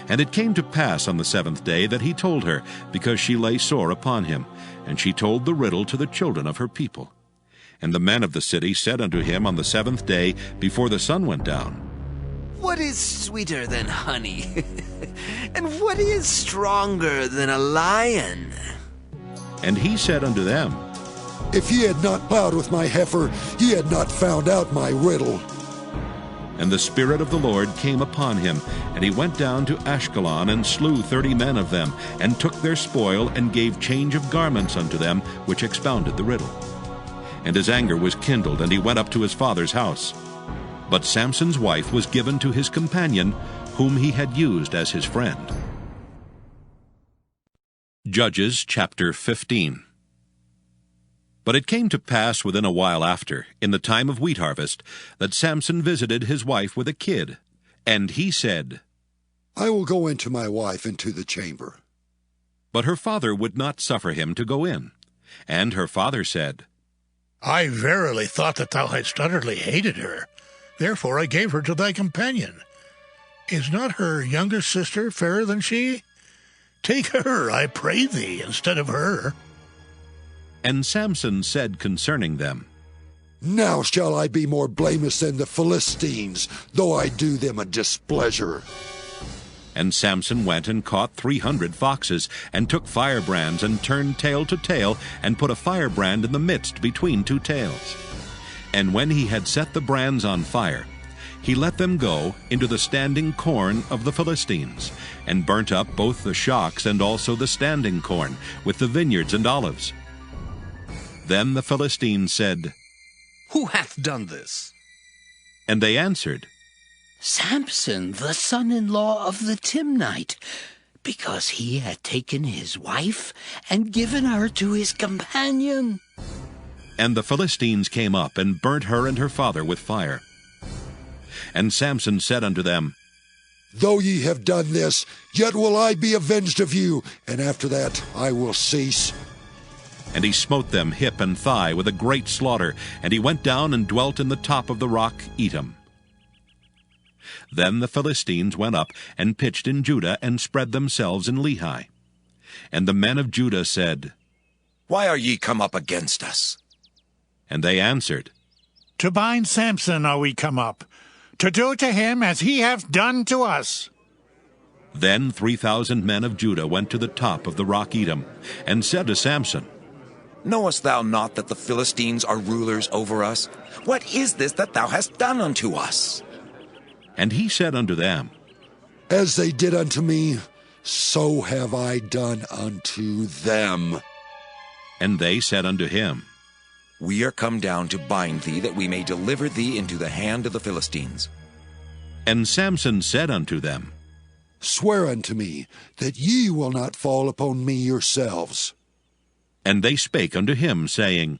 And it came to pass on the 7th day that he told her, because she lay sore upon him. And she told the riddle to the children of her people. And the men of the city said unto him on the 7th day, before the sun went down, What is sweeter than honey? And what is stronger than a lion? And he said unto them, If ye had not plowed with my heifer, ye had not found out my riddle. And the Spirit of the Lord came upon him, and he went down to Ashkelon, and slew 30 men of them, and took their spoil, and gave change of garments unto them, which expounded the riddle. And his anger was kindled, and he went up to his father's house. But Samson's wife was given to his companion, whom he had used as his friend. Judges chapter 15. But it came to pass within a while after, in the time of wheat harvest, that Samson visited his wife with a kid. And he said, I will go into my wife into the chamber. But her father would not suffer him to go in. And her father said, I verily thought that thou hadst utterly hated her. Therefore I gave her to thy companion. Is not her younger sister fairer than she? Take her, I pray thee, instead of her. And Samson said concerning them, Now shall I be more blameless than the Philistines, though I do them a displeasure. And Samson went and caught 300 foxes, and took firebrands, and turned tail to tail, and put a firebrand in the midst between two tails. And when he had set the brands on fire, he let them go into the standing corn of the Philistines, and burnt up both the shocks and also the standing corn, with the vineyards and olives. Then the Philistines said, Who hath done this? And they answered, Samson, the son-in-law of the Timnite, because he had taken his wife and given her to his companion. And the Philistines came up, and burnt her and her father with fire. And Samson said unto them, Though ye have done this, yet will I be avenged of you, and after that I will cease. And he smote them hip and thigh with a great slaughter, and he went down and dwelt in the top of the rock Etam. Then the Philistines went up and pitched in Judah, and spread themselves in Lehi. And the men of Judah said, Why are ye come up against us? And they answered, To bind Samson are we come up, to do to him as he hath done to us. Then 3,000 men of Judah went to the top of the rock Etam, and said to Samson, Knowest thou not that the Philistines are rulers over us? What is this that thou hast done unto us? And he said unto them, As they did unto me, so have I done unto them. And they said unto him, We are come down to bind thee, that we may deliver thee into the hand of the Philistines. And Samson said unto them, Swear unto me that ye will not fall upon me yourselves. And they spake unto him, saying,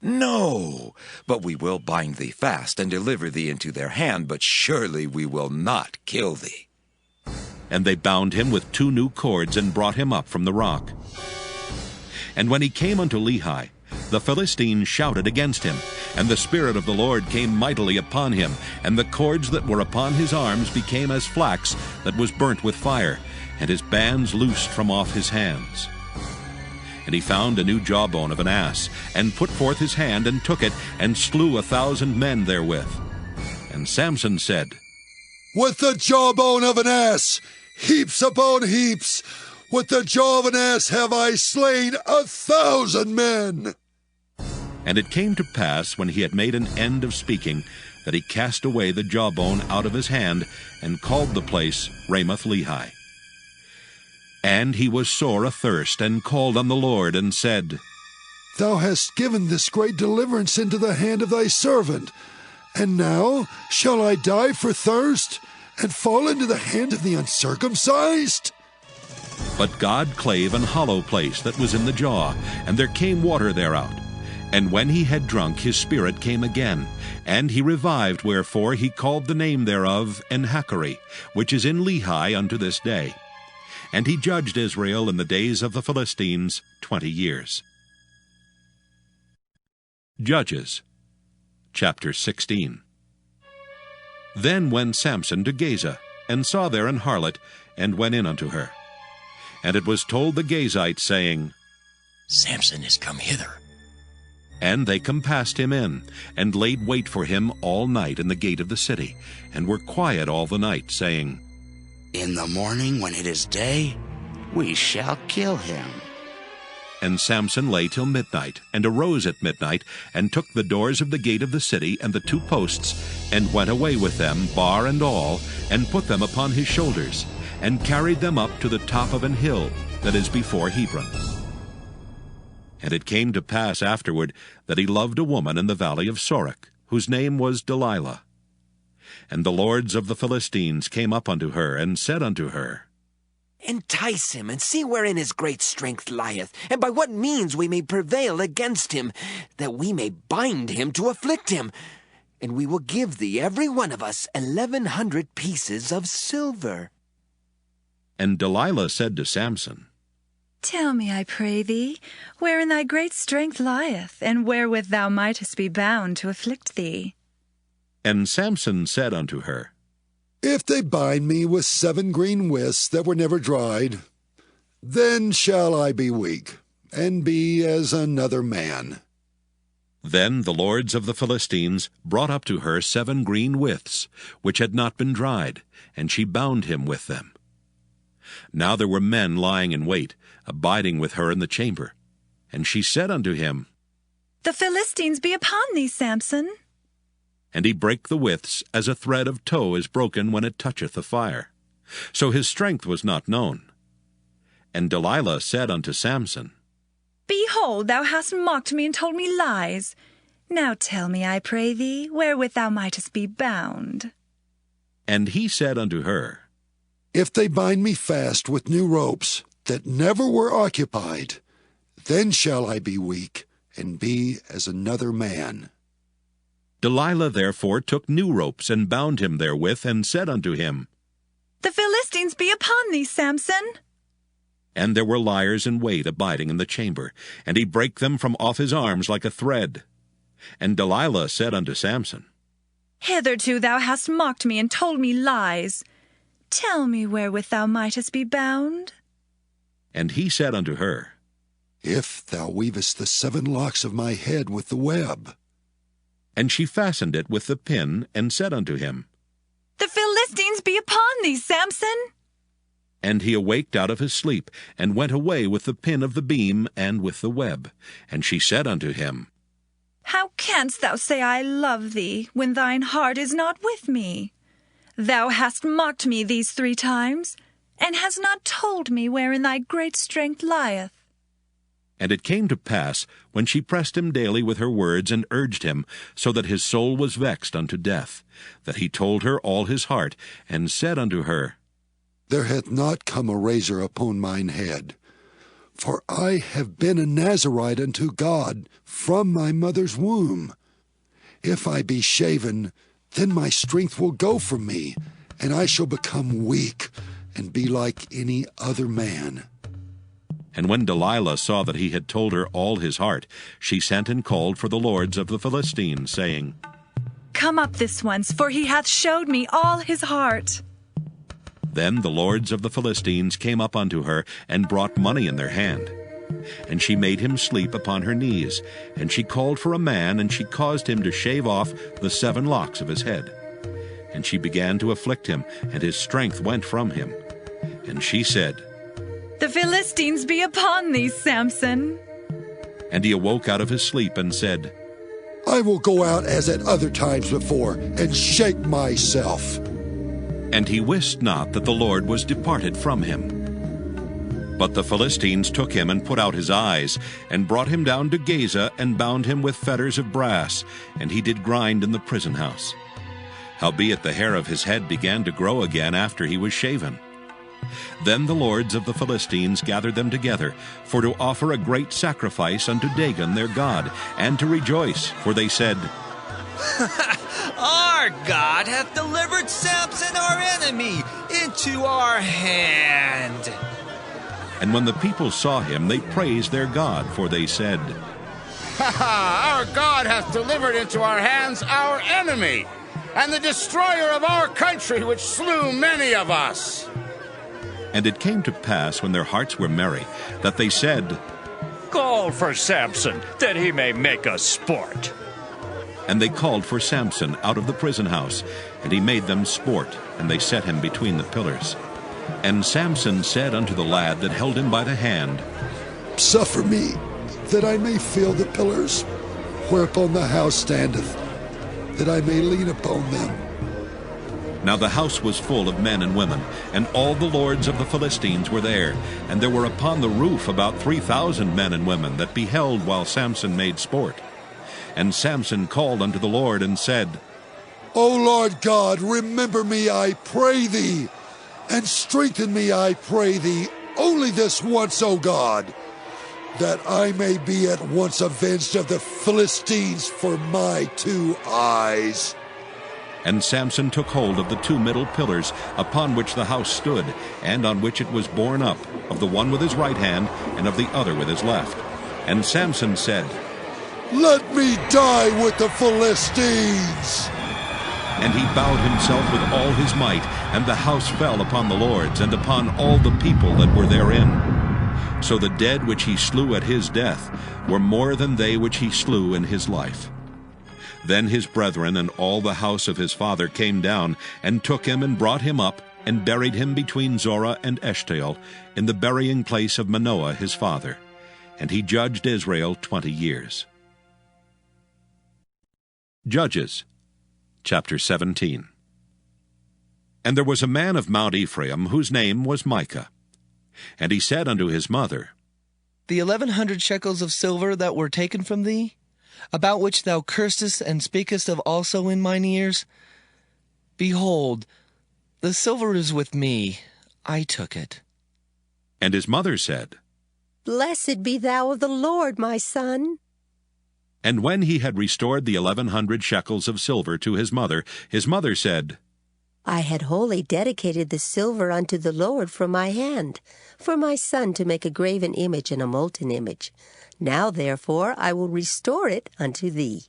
No, but we will bind thee fast, and deliver thee into their hand, but surely we will not kill thee. And they bound him with 2 new cords, and brought him up from the rock. And when he came unto Lehi, the Philistines shouted against him, and the Spirit of the Lord came mightily upon him, and the cords that were upon his arms became as flax that was burnt with fire, and his bands loosed from off his hands. And he found a new jawbone of an ass, and put forth his hand, and took it, and slew 1,000 men therewith. And Samson said, With the jawbone of an ass, heaps upon heaps, with the jaw of an ass have I slain 1,000 men. And it came to pass, when he had made an end of speaking, that he cast away the jawbone out of his hand, and called the place Ramoth-Lehi. And he was sore athirst, and called on the Lord, and said, Thou hast given this great deliverance into the hand of thy servant, and now shall I die for thirst, and fall into the hand of the uncircumcised? But God clave an hollow place that was in the jaw, and there came water thereout. And when he had drunk, his spirit came again, and he revived, wherefore he called the name thereof Enhakkore, which is in Lehi unto this day. And he judged Israel in the days of the Philistines 20 years. Judges, chapter 16. Then went Samson to Gaza, and saw there an harlot, and went in unto her. And it was told the Gazites, saying, Samson is come hither. And they compassed him in, and laid wait for him all night in the gate of the city, and were quiet all the night, saying, In the morning, when it is day, we shall kill him. And Samson lay till midnight, and arose at midnight, and took the doors of the gate of the city and the 2 posts, and went away with them, bar and all, and put them upon his shoulders, and carried them up to the top of an hill that is before Hebron. And it came to pass afterward that he loved a woman in the valley of Sorek, whose name was Delilah. And the lords of the Philistines came up unto her, and said unto her, Entice him, and see wherein his great strength lieth, and by what means we may prevail against him, that we may bind him to afflict him. And we will give thee every one of us 1,100 pieces of silver. And Delilah said to Samson, Tell me, I pray thee, wherein thy great strength lieth, and wherewith thou mightest be bound to afflict thee. And Samson said unto her, If they bind me with 7 green withs that were never dried, then shall I be weak, and be as another man. Then the lords of the Philistines brought up to her 7 green withs, which had not been dried, and she bound him with them. Now there were men lying in wait, abiding with her in the chamber. And she said unto him, The Philistines be upon thee, Samson. And he brake the withs as a thread of tow is broken when it toucheth the fire. So his strength was not known. And Delilah said unto Samson, Behold, thou hast mocked me and told me lies. Now tell me, I pray thee, wherewith thou mightest be bound. And he said unto her, If they bind me fast with new ropes that never were occupied, then shall I be weak, and be as another man. Delilah therefore took new ropes, and bound him therewith, and said unto him, The Philistines be upon thee, Samson. And there were liers in wait abiding in the chamber, and he brake them from off his arms like a thread. And Delilah said unto Samson, Hitherto thou hast mocked me and told me lies. Tell me wherewith thou mightest be bound. And he said unto her, If thou weavest the 7 locks of my head with the web. And she fastened it with the pin, and said unto him, The Philistines be upon thee, Samson. And he awaked out of his sleep, and went away with the pin of the beam and with the web. And she said unto him, How canst thou say I love thee, when thine heart is not with me? Thou hast mocked me these 3 times, and hast not told me wherein thy great strength lieth. And it came to pass, when she pressed him daily with her words, and urged him, so that his soul was vexed unto death, that he told her all his heart, and said unto her, There hath not come a razor upon mine head, for I have been a Nazarite unto God from my mother's womb. If I be shaven, then my strength will go from me, and I shall become weak, and be like any other man. And when Delilah saw that he had told her all his heart, she sent and called for the lords of the Philistines, saying, Come up this once, for he hath showed me all his heart. Then the lords of the Philistines came up unto her, and brought money in their hand. And she made him sleep upon her knees, and she called for a man, and she caused him to shave off the 7 locks of his head. And she began to afflict him, and his strength went from him. And she said, The Philistines be upon thee, Samson. And he awoke out of his sleep, and said, I will go out as at other times before, and shake myself. And he wist not that the Lord was departed from him. But the Philistines took him, and put out his eyes, and brought him down to Gaza, and bound him with fetters of brass, and he did grind in the prison house. Howbeit the hair of his head began to grow again after he was shaven. Then the lords of the Philistines gathered them together, for to offer a great sacrifice unto Dagon their god, and to rejoice, for they said, Our God hath delivered Samson our enemy into our hand. And when the people saw him, they praised their God, for they said, Our God hath delivered into our hands our enemy, and the destroyer of our country, which slew many of us. And it came to pass, when their hearts were merry, that they said, Call for Samson, that he may make us sport. And they called for Samson out of the prison house, and he made them sport, and they set him between the pillars. And Samson said unto the lad that held him by the hand, Suffer me, that I may feel the pillars, whereupon the house standeth, that I may lean upon them. Now the house was full of men and women, and all the lords of the Philistines were there, and there were upon the roof about 3,000 men and women that beheld while Samson made sport. And Samson called unto the Lord, and said, O Lord God, remember me, I pray thee, and strengthen me, I pray thee, only this once, O God, that I may be at once avenged of the Philistines for my 2 eyes. And Samson took hold of the 2 middle pillars upon which the house stood, and on which it was borne up, of the one with his right hand, and of the other with his left. And Samson said, "Let me die with the Philistines!" And he bowed himself with all his might, and the house fell upon the lords, and upon all the people that were therein. So the dead which he slew at his death were more than they which he slew in his life. Then his brethren and all the house of his father came down, and took him, and brought him up, and buried him between Zorah and Eshtaol, in the burying place of Manoah his father. And he judged Israel 20 years. Judges, chapter 17. And there was a man of Mount Ephraim, whose name was Micah. And he said unto his mother, The 1,100 shekels of silver that were taken from thee, about which thou cursedst and speakest of also in mine ears, behold, the silver is with me, I took it. And his mother said, Blessed be thou of the Lord, my son. And when he had restored the 1,100 shekels of silver to his mother said, I had wholly dedicated the silver unto the Lord from my hand, for my son to make a graven image and a molten image. Now therefore I will restore it unto thee.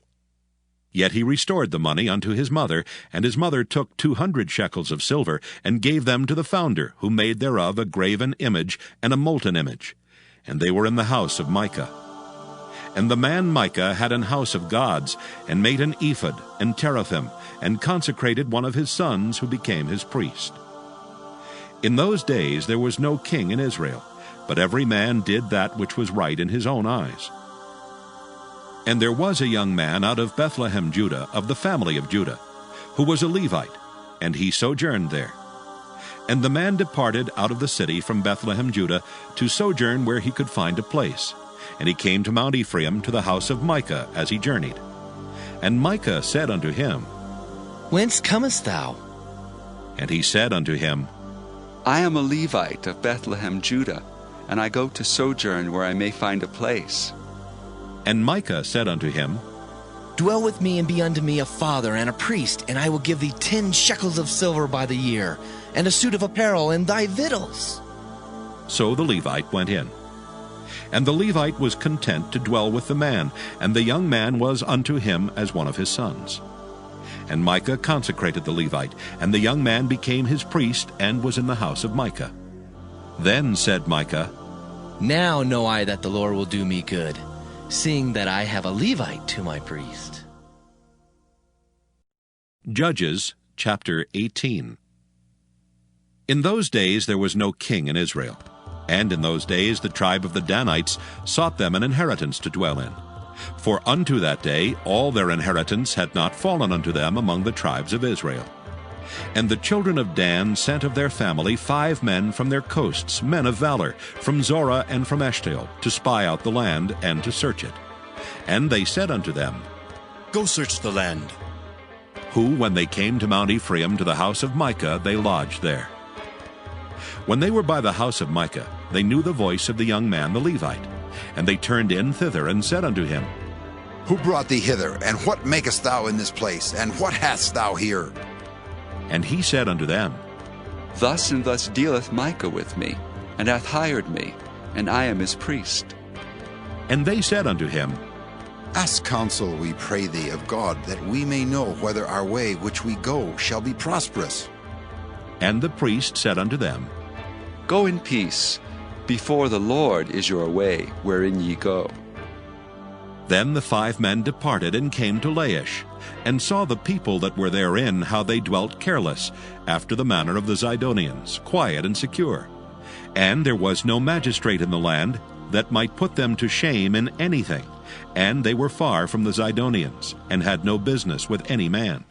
Yet he restored the money unto his mother, and his mother took 200 shekels of silver, and gave them to the founder, who made thereof a graven image and a molten image. And they were in the house of Micah. And the man Micah had an house of gods, and made an ephod and teraphim, and consecrated one of his sons, who became his priest. In those days there was no king in Israel, but every man did that which was right in his own eyes. And there was a young man out of Bethlehem, Judah, of the family of Judah, who was a Levite, and he sojourned there. And the man departed out of the city from Bethlehem, Judah, to sojourn where he could find a place. And he came to Mount Ephraim, to the house of Micah, as he journeyed. And Micah said unto him, Whence comest thou? And he said unto him, I am a Levite of Bethlehem, Judah, and I go to sojourn where I may find a place. And Micah said unto him, Dwell with me, and be unto me a father and a priest, and I will give thee 10 shekels of silver by the year, and a suit of apparel, and thy victuals. So the Levite went in. And the Levite was content to dwell with the man, and the young man was unto him as one of his sons. And Micah consecrated the Levite, and the young man became his priest, and was in the house of Micah. Then said Micah, Now know I that the Lord will do me good, seeing that I have a Levite to my priest. Judges, chapter 18. In those days there was no king in Israel. And in those days the tribe of the Danites sought them an inheritance to dwell in. For unto that day all their inheritance had not fallen unto them among the tribes of Israel. And the children of Dan sent of their family 5 men from their coasts, men of valor, from Zorah and from Eshtaol, to spy out the land and to search it. And they said unto them, Go search the land. Who, when they came to Mount Ephraim, to the house of Micah, they lodged there. When they were by the house of Micah, they knew the voice of the young man the Levite. And they turned in thither, and said unto him, Who brought thee hither, and what makest thou in this place, and what hast thou here? And he said unto them, Thus and thus dealeth Micah with me, and hath hired me, and I am his priest. And they said unto him, Ask counsel, we pray thee, of God, that we may know whether our way which we go shall be prosperous. And the priest said unto them, Go in peace. Before the Lord is your way, wherein ye go. Then the 5 men departed, and came to Laish, and saw the people that were therein, how they dwelt careless, after the manner of the Zidonians, quiet and secure. And there was no magistrate in the land that might put them to shame in anything, and they were far from the Zidonians, and had no business with any man.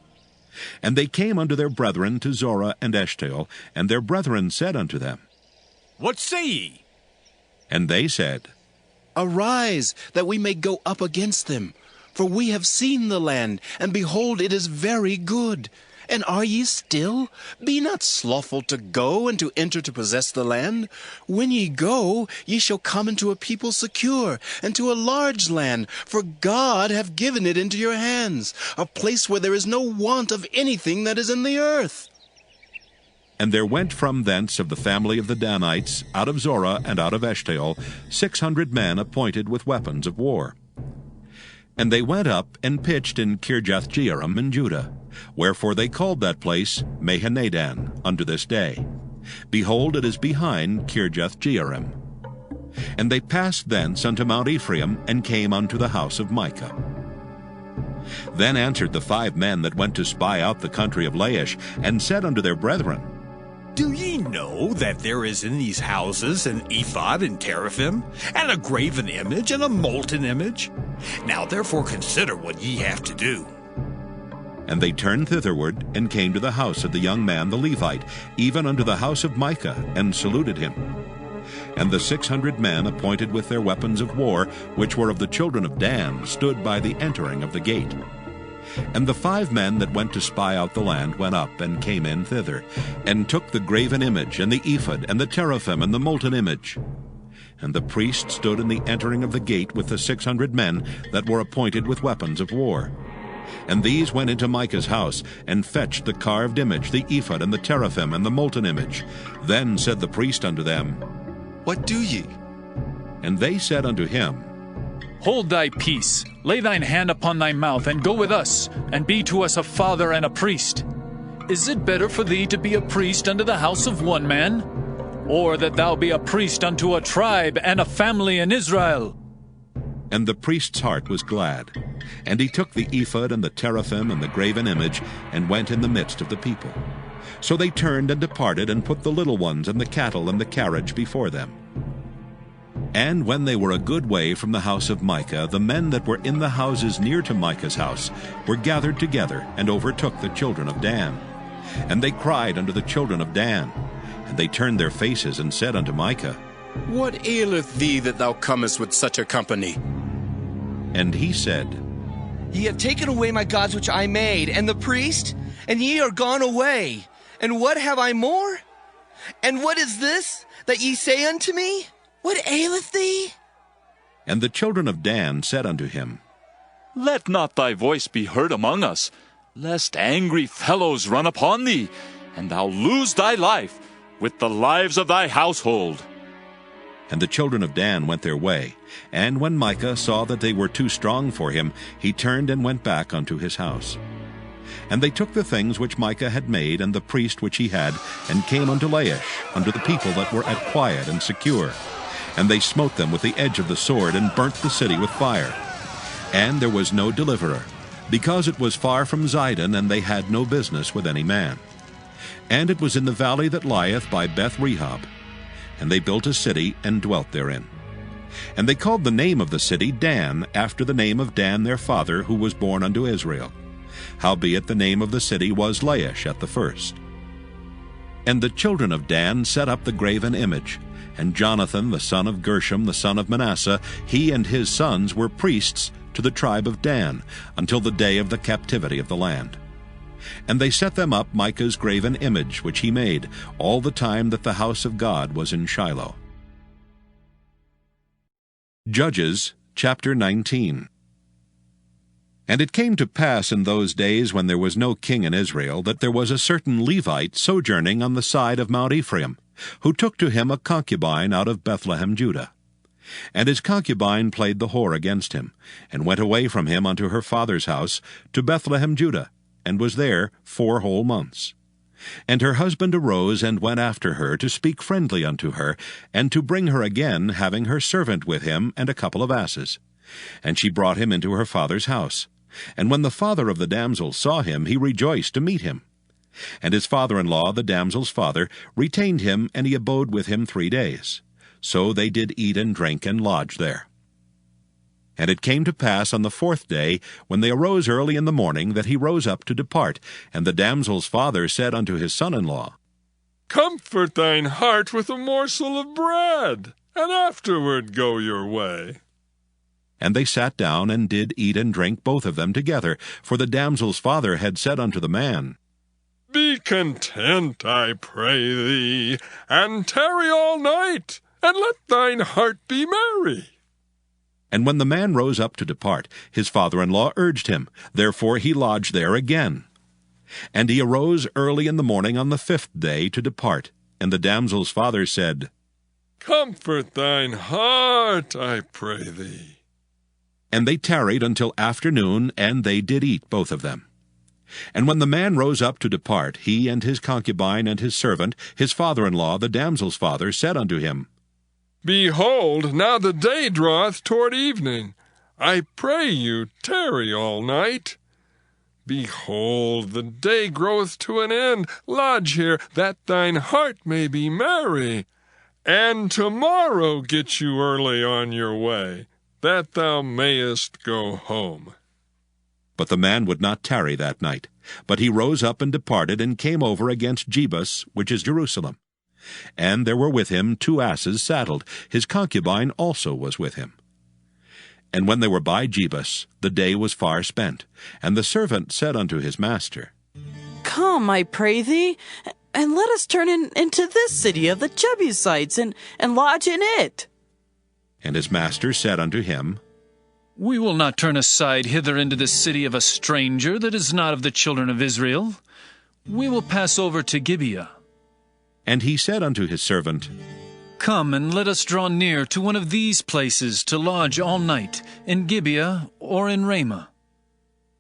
And they came unto their brethren to Zorah and Eshtaol, and their brethren said unto them, What say ye? And they said, Arise, that we may go up against them. For we have seen the land, and behold, it is very good. And are ye still? Be not slothful to go and to enter to possess the land. When ye go, ye shall come into a people secure, and to a large land, for God hath given it into your hands, a place where there is no want of anything that is in the earth. And there went from thence of the family of the Danites, out of Zorah and out of Eshtaol, 600 men appointed with weapons of war. And they went up and pitched in Kirjath-jearim in Judah, wherefore they called that place Mahaneh-dan unto this day. Behold, it is behind Kirjath-jearim. And they passed thence unto Mount Ephraim, and came unto the house of Micah. Then answered the 5 men that went to spy out the country of Laish, and said unto their brethren, Do ye know that there is in these houses an ephod and teraphim, and a graven image and a molten image? Now therefore consider what ye have to do. And they turned thitherward, and came to the house of the young man the Levite, even unto the house of Micah, and saluted him. And the 600 men appointed with their weapons of war, which were of the children of Dan, stood by the entering of the gate. And the 5 men that went to spy out the land went up, and came in thither, and took the graven image, and the ephod, and the teraphim, and the molten image. And the priest stood in the entering of the gate with the 600 men that were appointed with weapons of war. And these went into Micah's house, and fetched the carved image, the ephod, and the teraphim, and the molten image. Then said the priest unto them, What do ye? And they said unto him, Hold thy peace, lay thine hand upon thy mouth, and go with us, and be to us a father and a priest. Is it better for thee to be a priest unto the house of one man, or that thou be a priest unto a tribe and a family in Israel? And the priest's heart was glad. And he took the ephod and the teraphim and the graven image, and went in the midst of the people. So they turned and departed, and put the little ones and the cattle and the carriage before them. And when they were a good way from the house of Micah, the men that were in the houses near to Micah's house were gathered together, and overtook the children of Dan. And they cried unto the children of Dan. And they turned their faces, and said unto Micah, What aileth thee that thou comest with such a company? And he said, Ye have taken away my gods which I made, and the priest, and ye are gone away. And what have I more? And what is this that ye say unto me? What aileth thee? And the children of Dan said unto him, Let not thy voice be heard among us, lest angry fellows run upon thee, and thou lose thy life with the lives of thy household. And the children of Dan went their way. And when Micah saw that they were too strong for him, he turned and went back unto his house. And they took the things which Micah had made, and the priest which he had, and came unto Laish, unto the people that were at quiet and secure. And they smote them with the edge of the sword, and burnt the city with fire. And there was no deliverer, because it was far from Zidon, and they had no business with any man. And it was in the valley that lieth by Beth-rehob. And they built a city, and dwelt therein. And they called the name of the city Dan, after the name of Dan their father, who was born unto Israel. Howbeit the name of the city was Laish at the first. And the children of Dan set up the graven image. And Jonathan the son of Gershom the son of Manasseh, he and his sons were priests to the tribe of Dan, until the day of the captivity of the land. And they set them up Micah's graven image which he made, all the time that the house of God was in Shiloh. Judges chapter 19. And it came to pass in those days, when there was no king in Israel, that there was a certain Levite sojourning on the side of Mount Ephraim, who took to him a concubine out of Bethlehem, Judah. And his concubine played the whore against him, and went away from him unto her father's house to Bethlehem, Judah, and was there 4 whole months. And her husband arose and went after her to speak friendly unto her, and to bring her again, having her servant with him and a couple of asses. And she brought him into her father's house. And when the father of the damsel saw him, he rejoiced to meet him. And his father-in-law, the damsel's father, retained him, and he abode with him 3 days. So they did eat and drink and lodge there. And it came to pass on the 4th day, when they arose early in the morning, that he rose up to depart. And the damsel's father said unto his son-in-law, Comfort thine heart with a morsel of bread, and afterward go your way. And they sat down, and did eat and drink both of them together. For the damsel's father had said unto the man, content, I pray thee, and tarry all night, and let thine heart be merry. And when the man rose up to depart, his father-in-law urged him. Therefore he lodged there again. And he arose early in the morning on the 5th day to depart. And the damsel's father said, Comfort thine heart, I pray thee. And they tarried until afternoon, and they did eat, both of them. And when the man rose up to depart, he and his concubine and his servant, his father-in-law, the damsel's father, said unto him, Behold, now the day draweth toward evening. I pray you, tarry all night. Behold, the day groweth to an end. Lodge here, that thine heart may be merry. And tomorrow get you early on your way, that thou mayest go home. But the man would not tarry that night, but he rose up and departed, and came over against Jebus, which is Jerusalem. And there were with him 2 asses saddled. His concubine also was with him. And when they were by Jebus, the day was far spent. And the servant said unto his master, Come, I pray thee, and let us turn into this city of the Jebusites, and lodge in it. And his master said unto him, We will not turn aside hither into the city of a stranger that is not of the children of Israel. We will pass over to Gibeah. And he said unto his servant, Come, and let us draw near to one of these places to lodge all night, in Gibeah or in Ramah.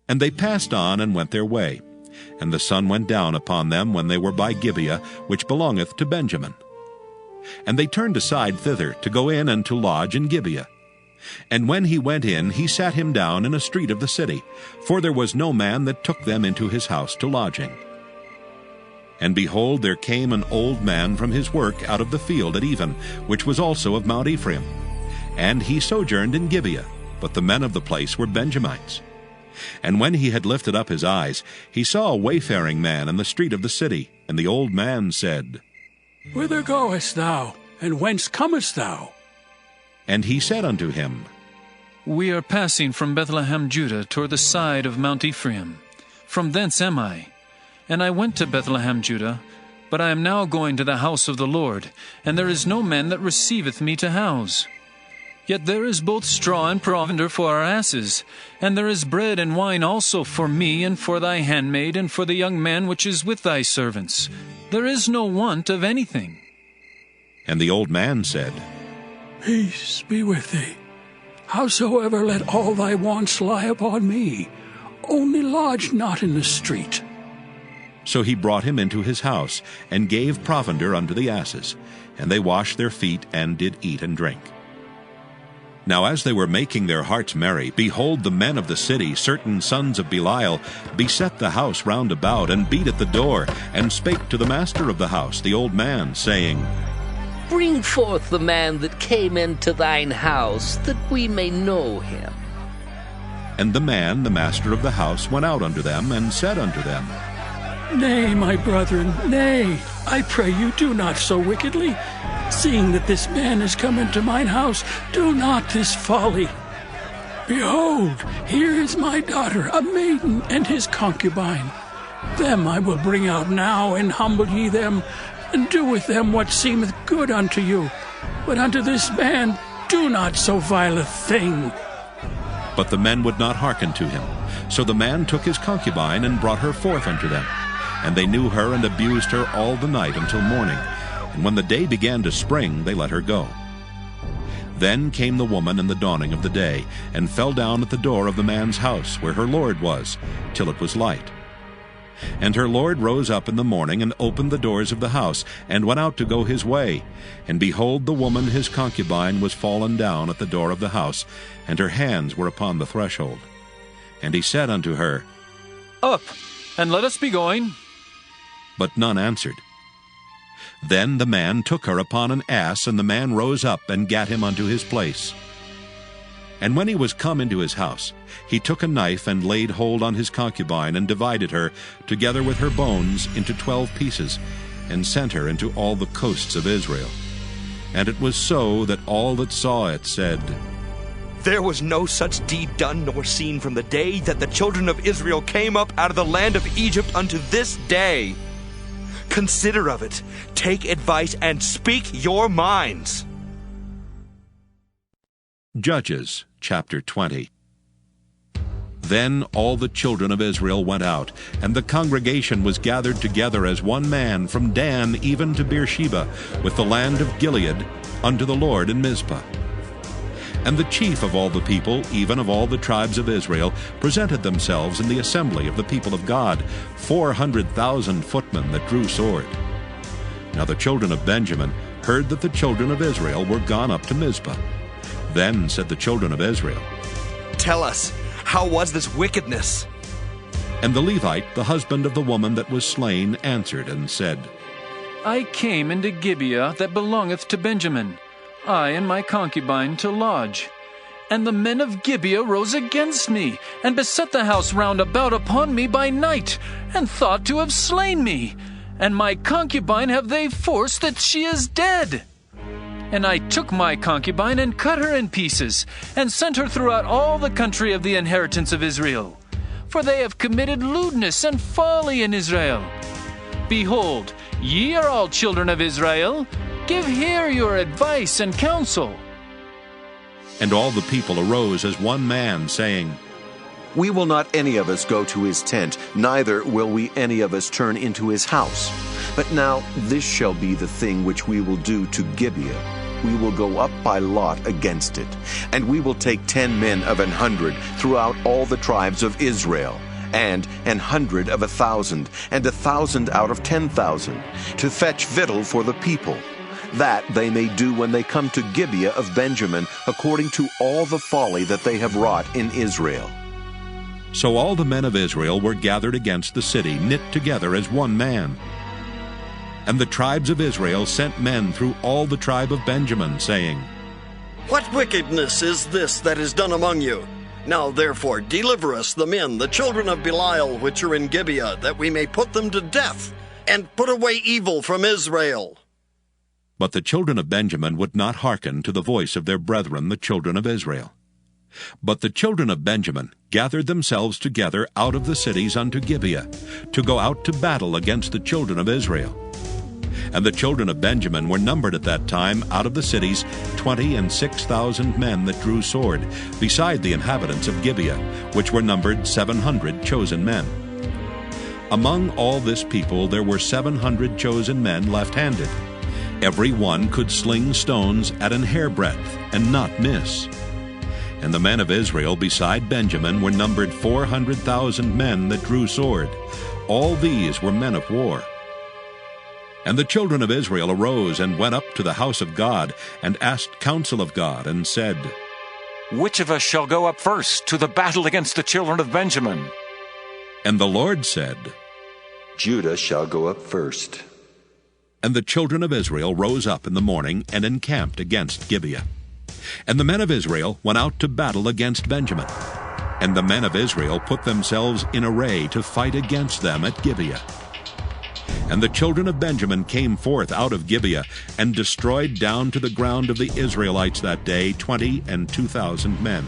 And they passed on and went their way. And the sun went down upon them when they were by Gibeah, which belongeth to Benjamin. And they turned aside thither to go in and to lodge in Gibeah. And when he went in, he sat him down in a street of the city, for there was no man that took them into his house to lodging. And behold, there came an old man from his work out of the field at even, which was also of Mount Ephraim. And he sojourned in Gibeah, but the men of the place were Benjamites. And when he had lifted up his eyes, he saw a wayfaring man in the street of the city. And the old man said, Whither goest thou, and whence comest thou? And he said unto him, We are passing from Bethlehem, Judah, toward the side of Mount Ephraim. From thence am I. And I went to Bethlehem, Judah, but I am now going to the house of the Lord, and there is no man that receiveth me to house. Yet there is both straw and provender for our asses, and there is bread and wine also for me, and for thy handmaid, and for the young man which is with thy servants. There is no want of anything. And the old man said, Peace be with thee. Howsoever, let all thy wants lie upon me. Only lodge not in the street. So he brought him into his house, and gave provender unto the asses. And they washed their feet, and did eat and drink. Now as they were making their hearts merry, behold, the men of the city, certain sons of Belial, beset the house round about, and beat at the door, and spake to the master of the house, the old man, saying, Bring forth the man that came into thine house, that we may know him. And the man, the master of the house, went out unto them, and said unto them, Nay, my brethren, nay, I pray you, do not so wickedly. Seeing that this man is come into mine house, do not this folly. Behold, here is my daughter, a maiden, and his concubine. Them I will bring out now, and humble ye them, and do with them what seemeth good unto you. But unto this man do not so vile a thing. But the men would not hearken to him. So the man took his concubine, and brought her forth unto them. And they knew her, and abused her all the night until morning. And when the day began to spring, they let her go. Then came the woman in the dawning of the day, and fell down at the door of the man's house, where her lord was, till it was light. And her lord rose up in the morning, and opened the doors of the house, and went out to go his way. And behold, the woman his concubine was fallen down at the door of the house, and her hands were upon the threshold. And he said unto her, Up, and let us be going. But none answered. Then the man took her upon an ass, and the man rose up, and gat him unto his place. And when he was come into his house, he took a knife, and laid hold on his concubine, and divided her, together with her bones, into 12 pieces, and sent her into all the coasts of Israel. And it was so that all that saw it said, There was no such deed done nor seen from the day that the children of Israel came up out of the land of Egypt unto this day. Consider of it. Take advice and speak your minds. Judges chapter 20. Then all the children of Israel went out, and the congregation was gathered together as one man from Dan even to Beersheba, with the land of Gilead, unto the Lord in Mizpah. And the chief of all the people, even of all the tribes of Israel, presented themselves in the assembly of the people of God, 400,000 footmen that drew sword. Now the children of Benjamin heard that the children of Israel were gone up to Mizpah. Then said the children of Israel, Tell us, how was this wickedness? And the Levite, the husband of the woman that was slain, answered and said, I came into Gibeah that belongeth to Benjamin, I and my concubine to lodge. And the men of Gibeah rose against me, and beset the house round about upon me by night, and thought to have slain me. And my concubine have they forced that she is dead. And I took my concubine and cut her in pieces, and sent her throughout all the country of the inheritance of Israel. For they have committed lewdness and folly in Israel. Behold, ye are all children of Israel. Give here your advice and counsel. And all the people arose as one man, saying, We will not any of us go to his tent, neither will we any of us turn into his house. But now this shall be the thing which we will do to Gibeah. We will go up by lot against it, and we will take 10 men of 100 throughout all the tribes of Israel, and 100 of 1,000, and 1,000 out of 10,000, to fetch victual for the people, that they may do when they come to Gibeah of Benjamin, according to all the folly that they have wrought in Israel. So all the men of Israel were gathered against the city, knit together as one man. And the tribes of Israel sent men through all the tribe of Benjamin, saying, What wickedness is this that is done among you? Now therefore deliver us the men, the children of Belial, which are in Gibeah, that we may put them to death, and put away evil from Israel. But the children of Benjamin would not hearken to the voice of their brethren, the children of Israel. But the children of Benjamin gathered themselves together out of the cities unto Gibeah, to go out to battle against the children of Israel. And the children of Benjamin were numbered at that time out of the cities 26,000 men that drew sword, beside the inhabitants of Gibeah, which were numbered 700 chosen men. Among all this people there were 700 chosen men left-handed. Every one could sling stones at an hairbreadth, and not miss. And the men of Israel beside Benjamin were numbered 400,000 men that drew sword. All these were men of war. And the children of Israel arose and went up to the house of God, and asked counsel of God, and said, Which of us shall go up first to the battle against the children of Benjamin? And the Lord said, Judah shall go up first. And the children of Israel rose up in the morning, and encamped against Gibeah. And the men of Israel went out to battle against Benjamin. And the men of Israel put themselves in array to fight against them at Gibeah. And the children of Benjamin came forth out of Gibeah, and destroyed down to the ground of the Israelites that day 22,000 men.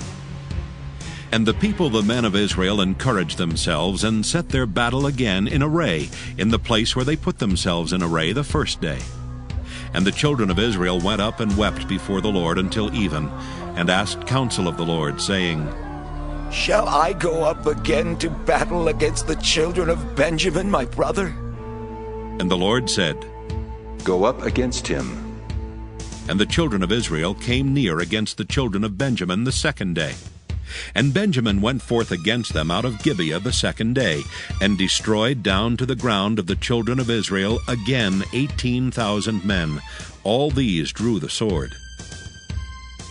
And the people, the men of Israel, encouraged themselves, and set their battle again in array, in the place where they put themselves in array the first day. And the children of Israel went up and wept before the Lord until even, and asked counsel of the Lord, saying, Shall I go up again to battle against the children of Benjamin, my brother? And the Lord said, Go up against him. And the children of Israel came near against the children of Benjamin the second day. And Benjamin went forth against them out of Gibeah the second day, and destroyed down to the ground of the children of Israel again 18,000 men. All these drew the sword.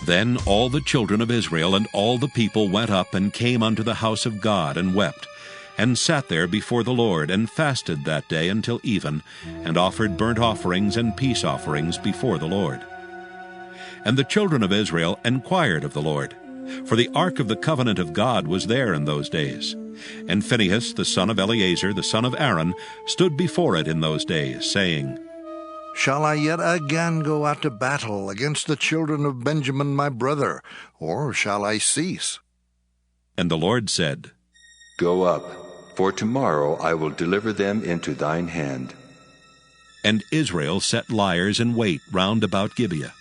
Then all the children of Israel and all the people went up and came unto the house of God, and wept, and sat there before the Lord, and fasted that day until even, and offered burnt offerings and peace offerings before the Lord. And the children of Israel enquired of the Lord, for the ark of the covenant of God was there in those days. And Phinehas, the son of Eleazar, the son of Aaron, stood before it in those days, saying, Shall I yet again go out to battle against the children of Benjamin my brother, or shall I cease? And the Lord said, Go up, for tomorrow I will deliver them into thine hand. And Israel set liers in wait round about Gibeah.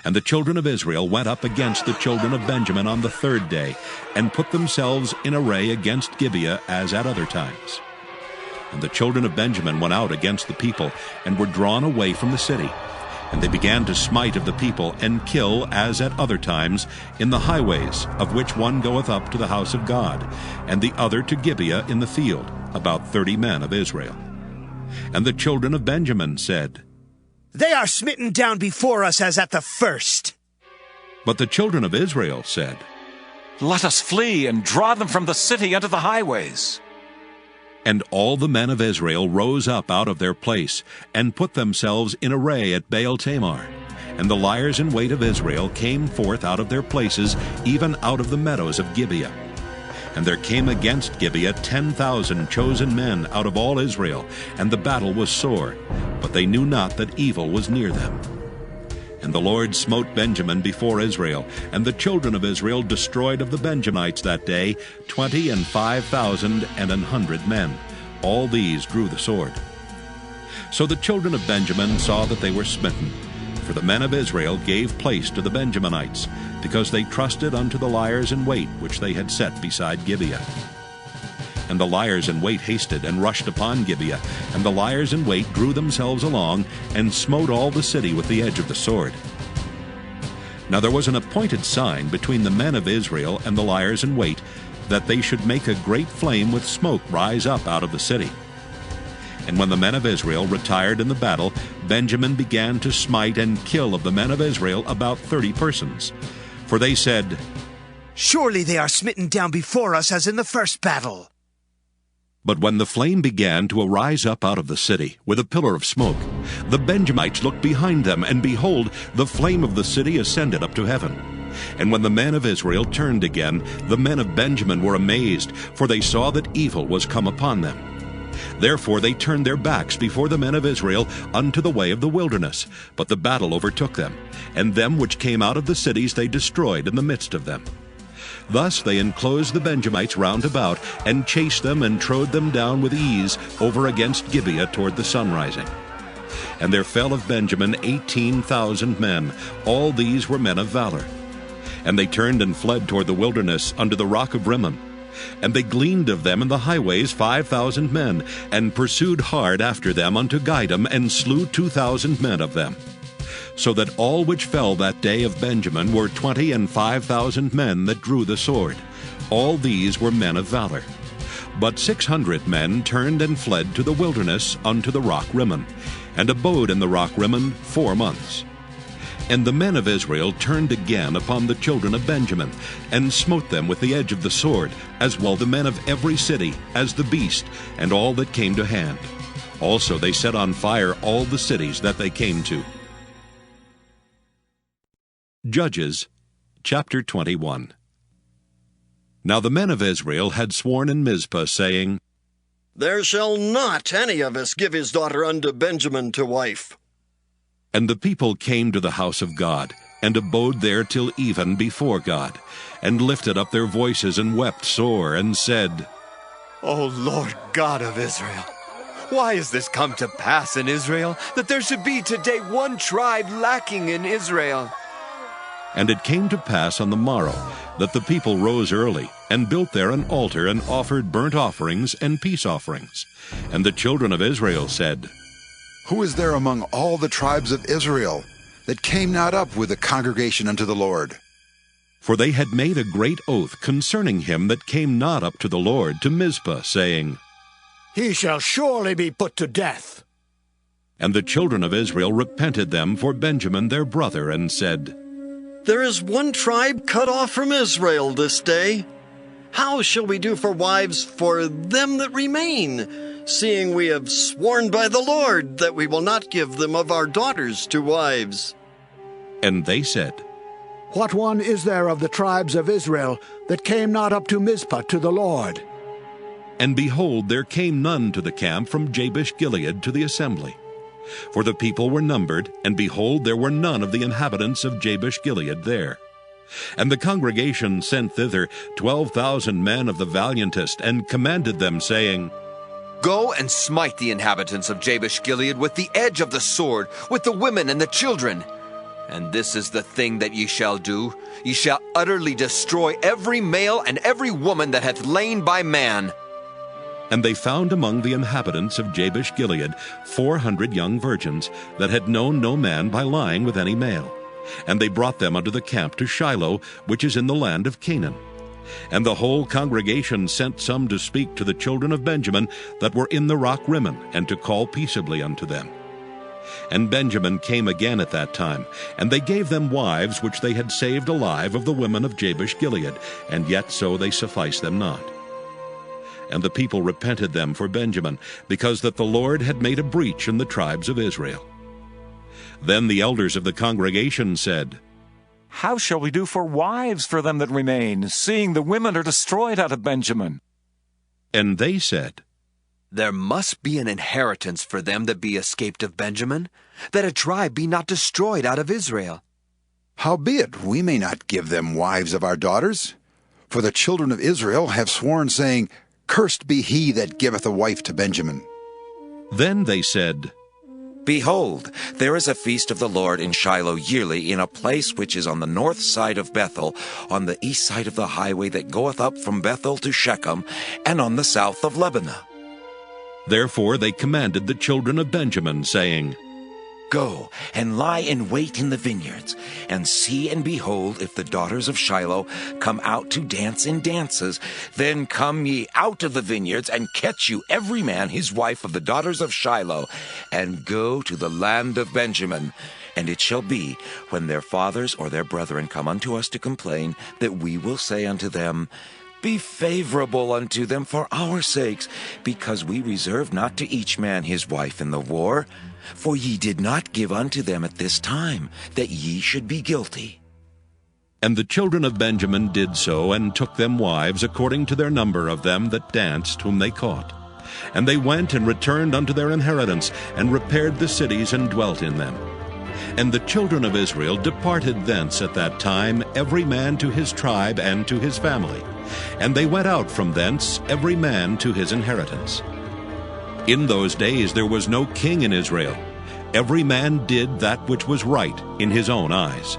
And the children of Israel went up against the children of Benjamin on the third day, and put themselves in array against Gibeah as at other times. And the children of Benjamin went out against the people, and were drawn away from the city. And they began to smite of the people, and kill, as at other times, in the highways, of which one goeth up to the house of God, and the other to Gibeah in the field, about 30 men of Israel. And the children of Benjamin said, They are smitten down before us as at the first. But the children of Israel said, Let us flee, and draw them from the city unto the highways. And all the men of Israel rose up out of their place, and put themselves in array at Baal-Tamar. And the liers in wait of Israel came forth out of their places, even out of the meadows of Gibeah. And there came against Gibeah 10,000 chosen men out of all Israel, and the battle was sore, but they knew not that evil was near them. And the Lord smote Benjamin before Israel, and the children of Israel destroyed of the Benjamites that day 25,100 men. All these drew the sword. So the children of Benjamin saw that they were smitten, for the men of Israel gave place to the Benjaminites, because they trusted unto the liers in wait which they had set beside Gibeah. And the liers in wait hasted and rushed upon Gibeah, and the liers in wait drew themselves along, and smote all the city with the edge of the sword. Now there was an appointed sign between the men of Israel and the liers in wait, that they should make a great flame with smoke rise up out of the city. And when the men of Israel retired in the battle, Benjamin began to smite and kill of the men of Israel about 30 persons. For they said, Surely they are smitten down before us as in the first battle. But when the flame began to arise up out of the city with a pillar of smoke, the Benjamites looked behind them, and behold, the flame of the city ascended up to heaven. And when the men of Israel turned again, the men of Benjamin were amazed, for they saw that evil was come upon them. Therefore they turned their backs before the men of Israel unto the way of the wilderness. But the battle overtook them, and them which came out of the cities they destroyed in the midst of them. Thus they enclosed the Benjamites round about, and chased them and trode them down with ease over against Gibeah toward the sunrising. And there fell of Benjamin 18,000 men. All these were men of valor. And they turned and fled toward the wilderness unto the rock of Rimmon. And they gleaned of them in the highways 5,000 men, and pursued hard after them unto Gidom, and slew 2,000 men of them. So that all which fell that day of Benjamin were 25,000 men that drew the sword. All these were men of valor. But 600 men turned and fled to the wilderness unto the rock Rimmon, and abode in the rock Rimmon 4 months. And the men of Israel turned again upon the children of Benjamin, and smote them with the edge of the sword, as well the men of every city, as the beast, and all that came to hand. Also they set on fire all the cities that they came to. Judges, chapter 21. Now the men of Israel had sworn in Mizpah, saying, There shall not any of us give his daughter unto Benjamin to wife. And the people came to the house of God, and abode there till even before God, and lifted up their voices, and wept sore, and said, O Lord God of Israel, why is this come to pass in Israel, that there should be today one tribe lacking in Israel? And it came to pass on the morrow that the people rose early, and built there an altar, and offered burnt offerings and peace offerings. And the children of Israel said, Who is there among all the tribes of Israel that came not up with the congregation unto the Lord? For they had made a great oath concerning him that came not up to the Lord to Mizpah, saying, He shall surely be put to death. And the children of Israel repented them for Benjamin their brother, and said, There is one tribe cut off from Israel this day. How shall we do for wives for them that remain, seeing we have sworn by the Lord that we will not give them of our daughters to wives? And they said, What one is there of the tribes of Israel that came not up to Mizpah to the Lord? And behold, there came none to the camp from Jabesh Gilead to the assembly. For the people were numbered, and behold, there were none of the inhabitants of Jabesh Gilead there. And the congregation sent thither 12,000 men of the valiantest, and commanded them, saying, Go and smite the inhabitants of Jabesh-Gilead with the edge of the sword, with the women and the children. And this is the thing that ye shall do. Ye shall utterly destroy every male and every woman that hath lain by man. And they found among the inhabitants of Jabesh-Gilead 400 young virgins that had known no man by lying with any male. And they brought them unto the camp to Shiloh, which is in the land of Canaan. And the whole congregation sent some to speak to the children of Benjamin that were in the rock Rimmon, and to call peaceably unto them. And Benjamin came again at that time, and they gave them wives which they had saved alive of the women of Jabesh-Gilead, and yet so they sufficed them not. And the people repented them for Benjamin, because that the Lord had made a breach in the tribes of Israel. Then the elders of the congregation said, How shall we do for wives for them that remain, seeing the women are destroyed out of Benjamin? And they said, There must be an inheritance for them that be escaped of Benjamin, that a tribe be not destroyed out of Israel. Howbeit, we may not give them wives of our daughters. For the children of Israel have sworn, saying, Cursed be he that giveth a wife to Benjamin. Then they said, Behold, there is a feast of the Lord in Shiloh yearly, in a place which is on the north side of Bethel, on the east side of the highway that goeth up from Bethel to Shechem, and on the south of Lebanon. Therefore they commanded the children of Benjamin, saying, Go and lie in wait in the vineyards, and see and behold if the daughters of Shiloh come out to dance in dances. Then come ye out of the vineyards, and catch you every man his wife of the daughters of Shiloh, and go to the land of Benjamin. And it shall be, when their fathers or their brethren come unto us to complain, that we will say unto them, Be favorable unto them for our sakes, because we reserve not to each man his wife in the war. For ye did not give unto them at this time, that ye should be guilty. And the children of Benjamin did so, and took them wives according to their number of them that danced, whom they caught. And they went and returned unto their inheritance, and repaired the cities, and dwelt in them. And the children of Israel departed thence at that time, every man to his tribe and to his family. And they went out from thence, every man to his inheritance. In those days there was no king in Israel. Every man did that which was right in his own eyes.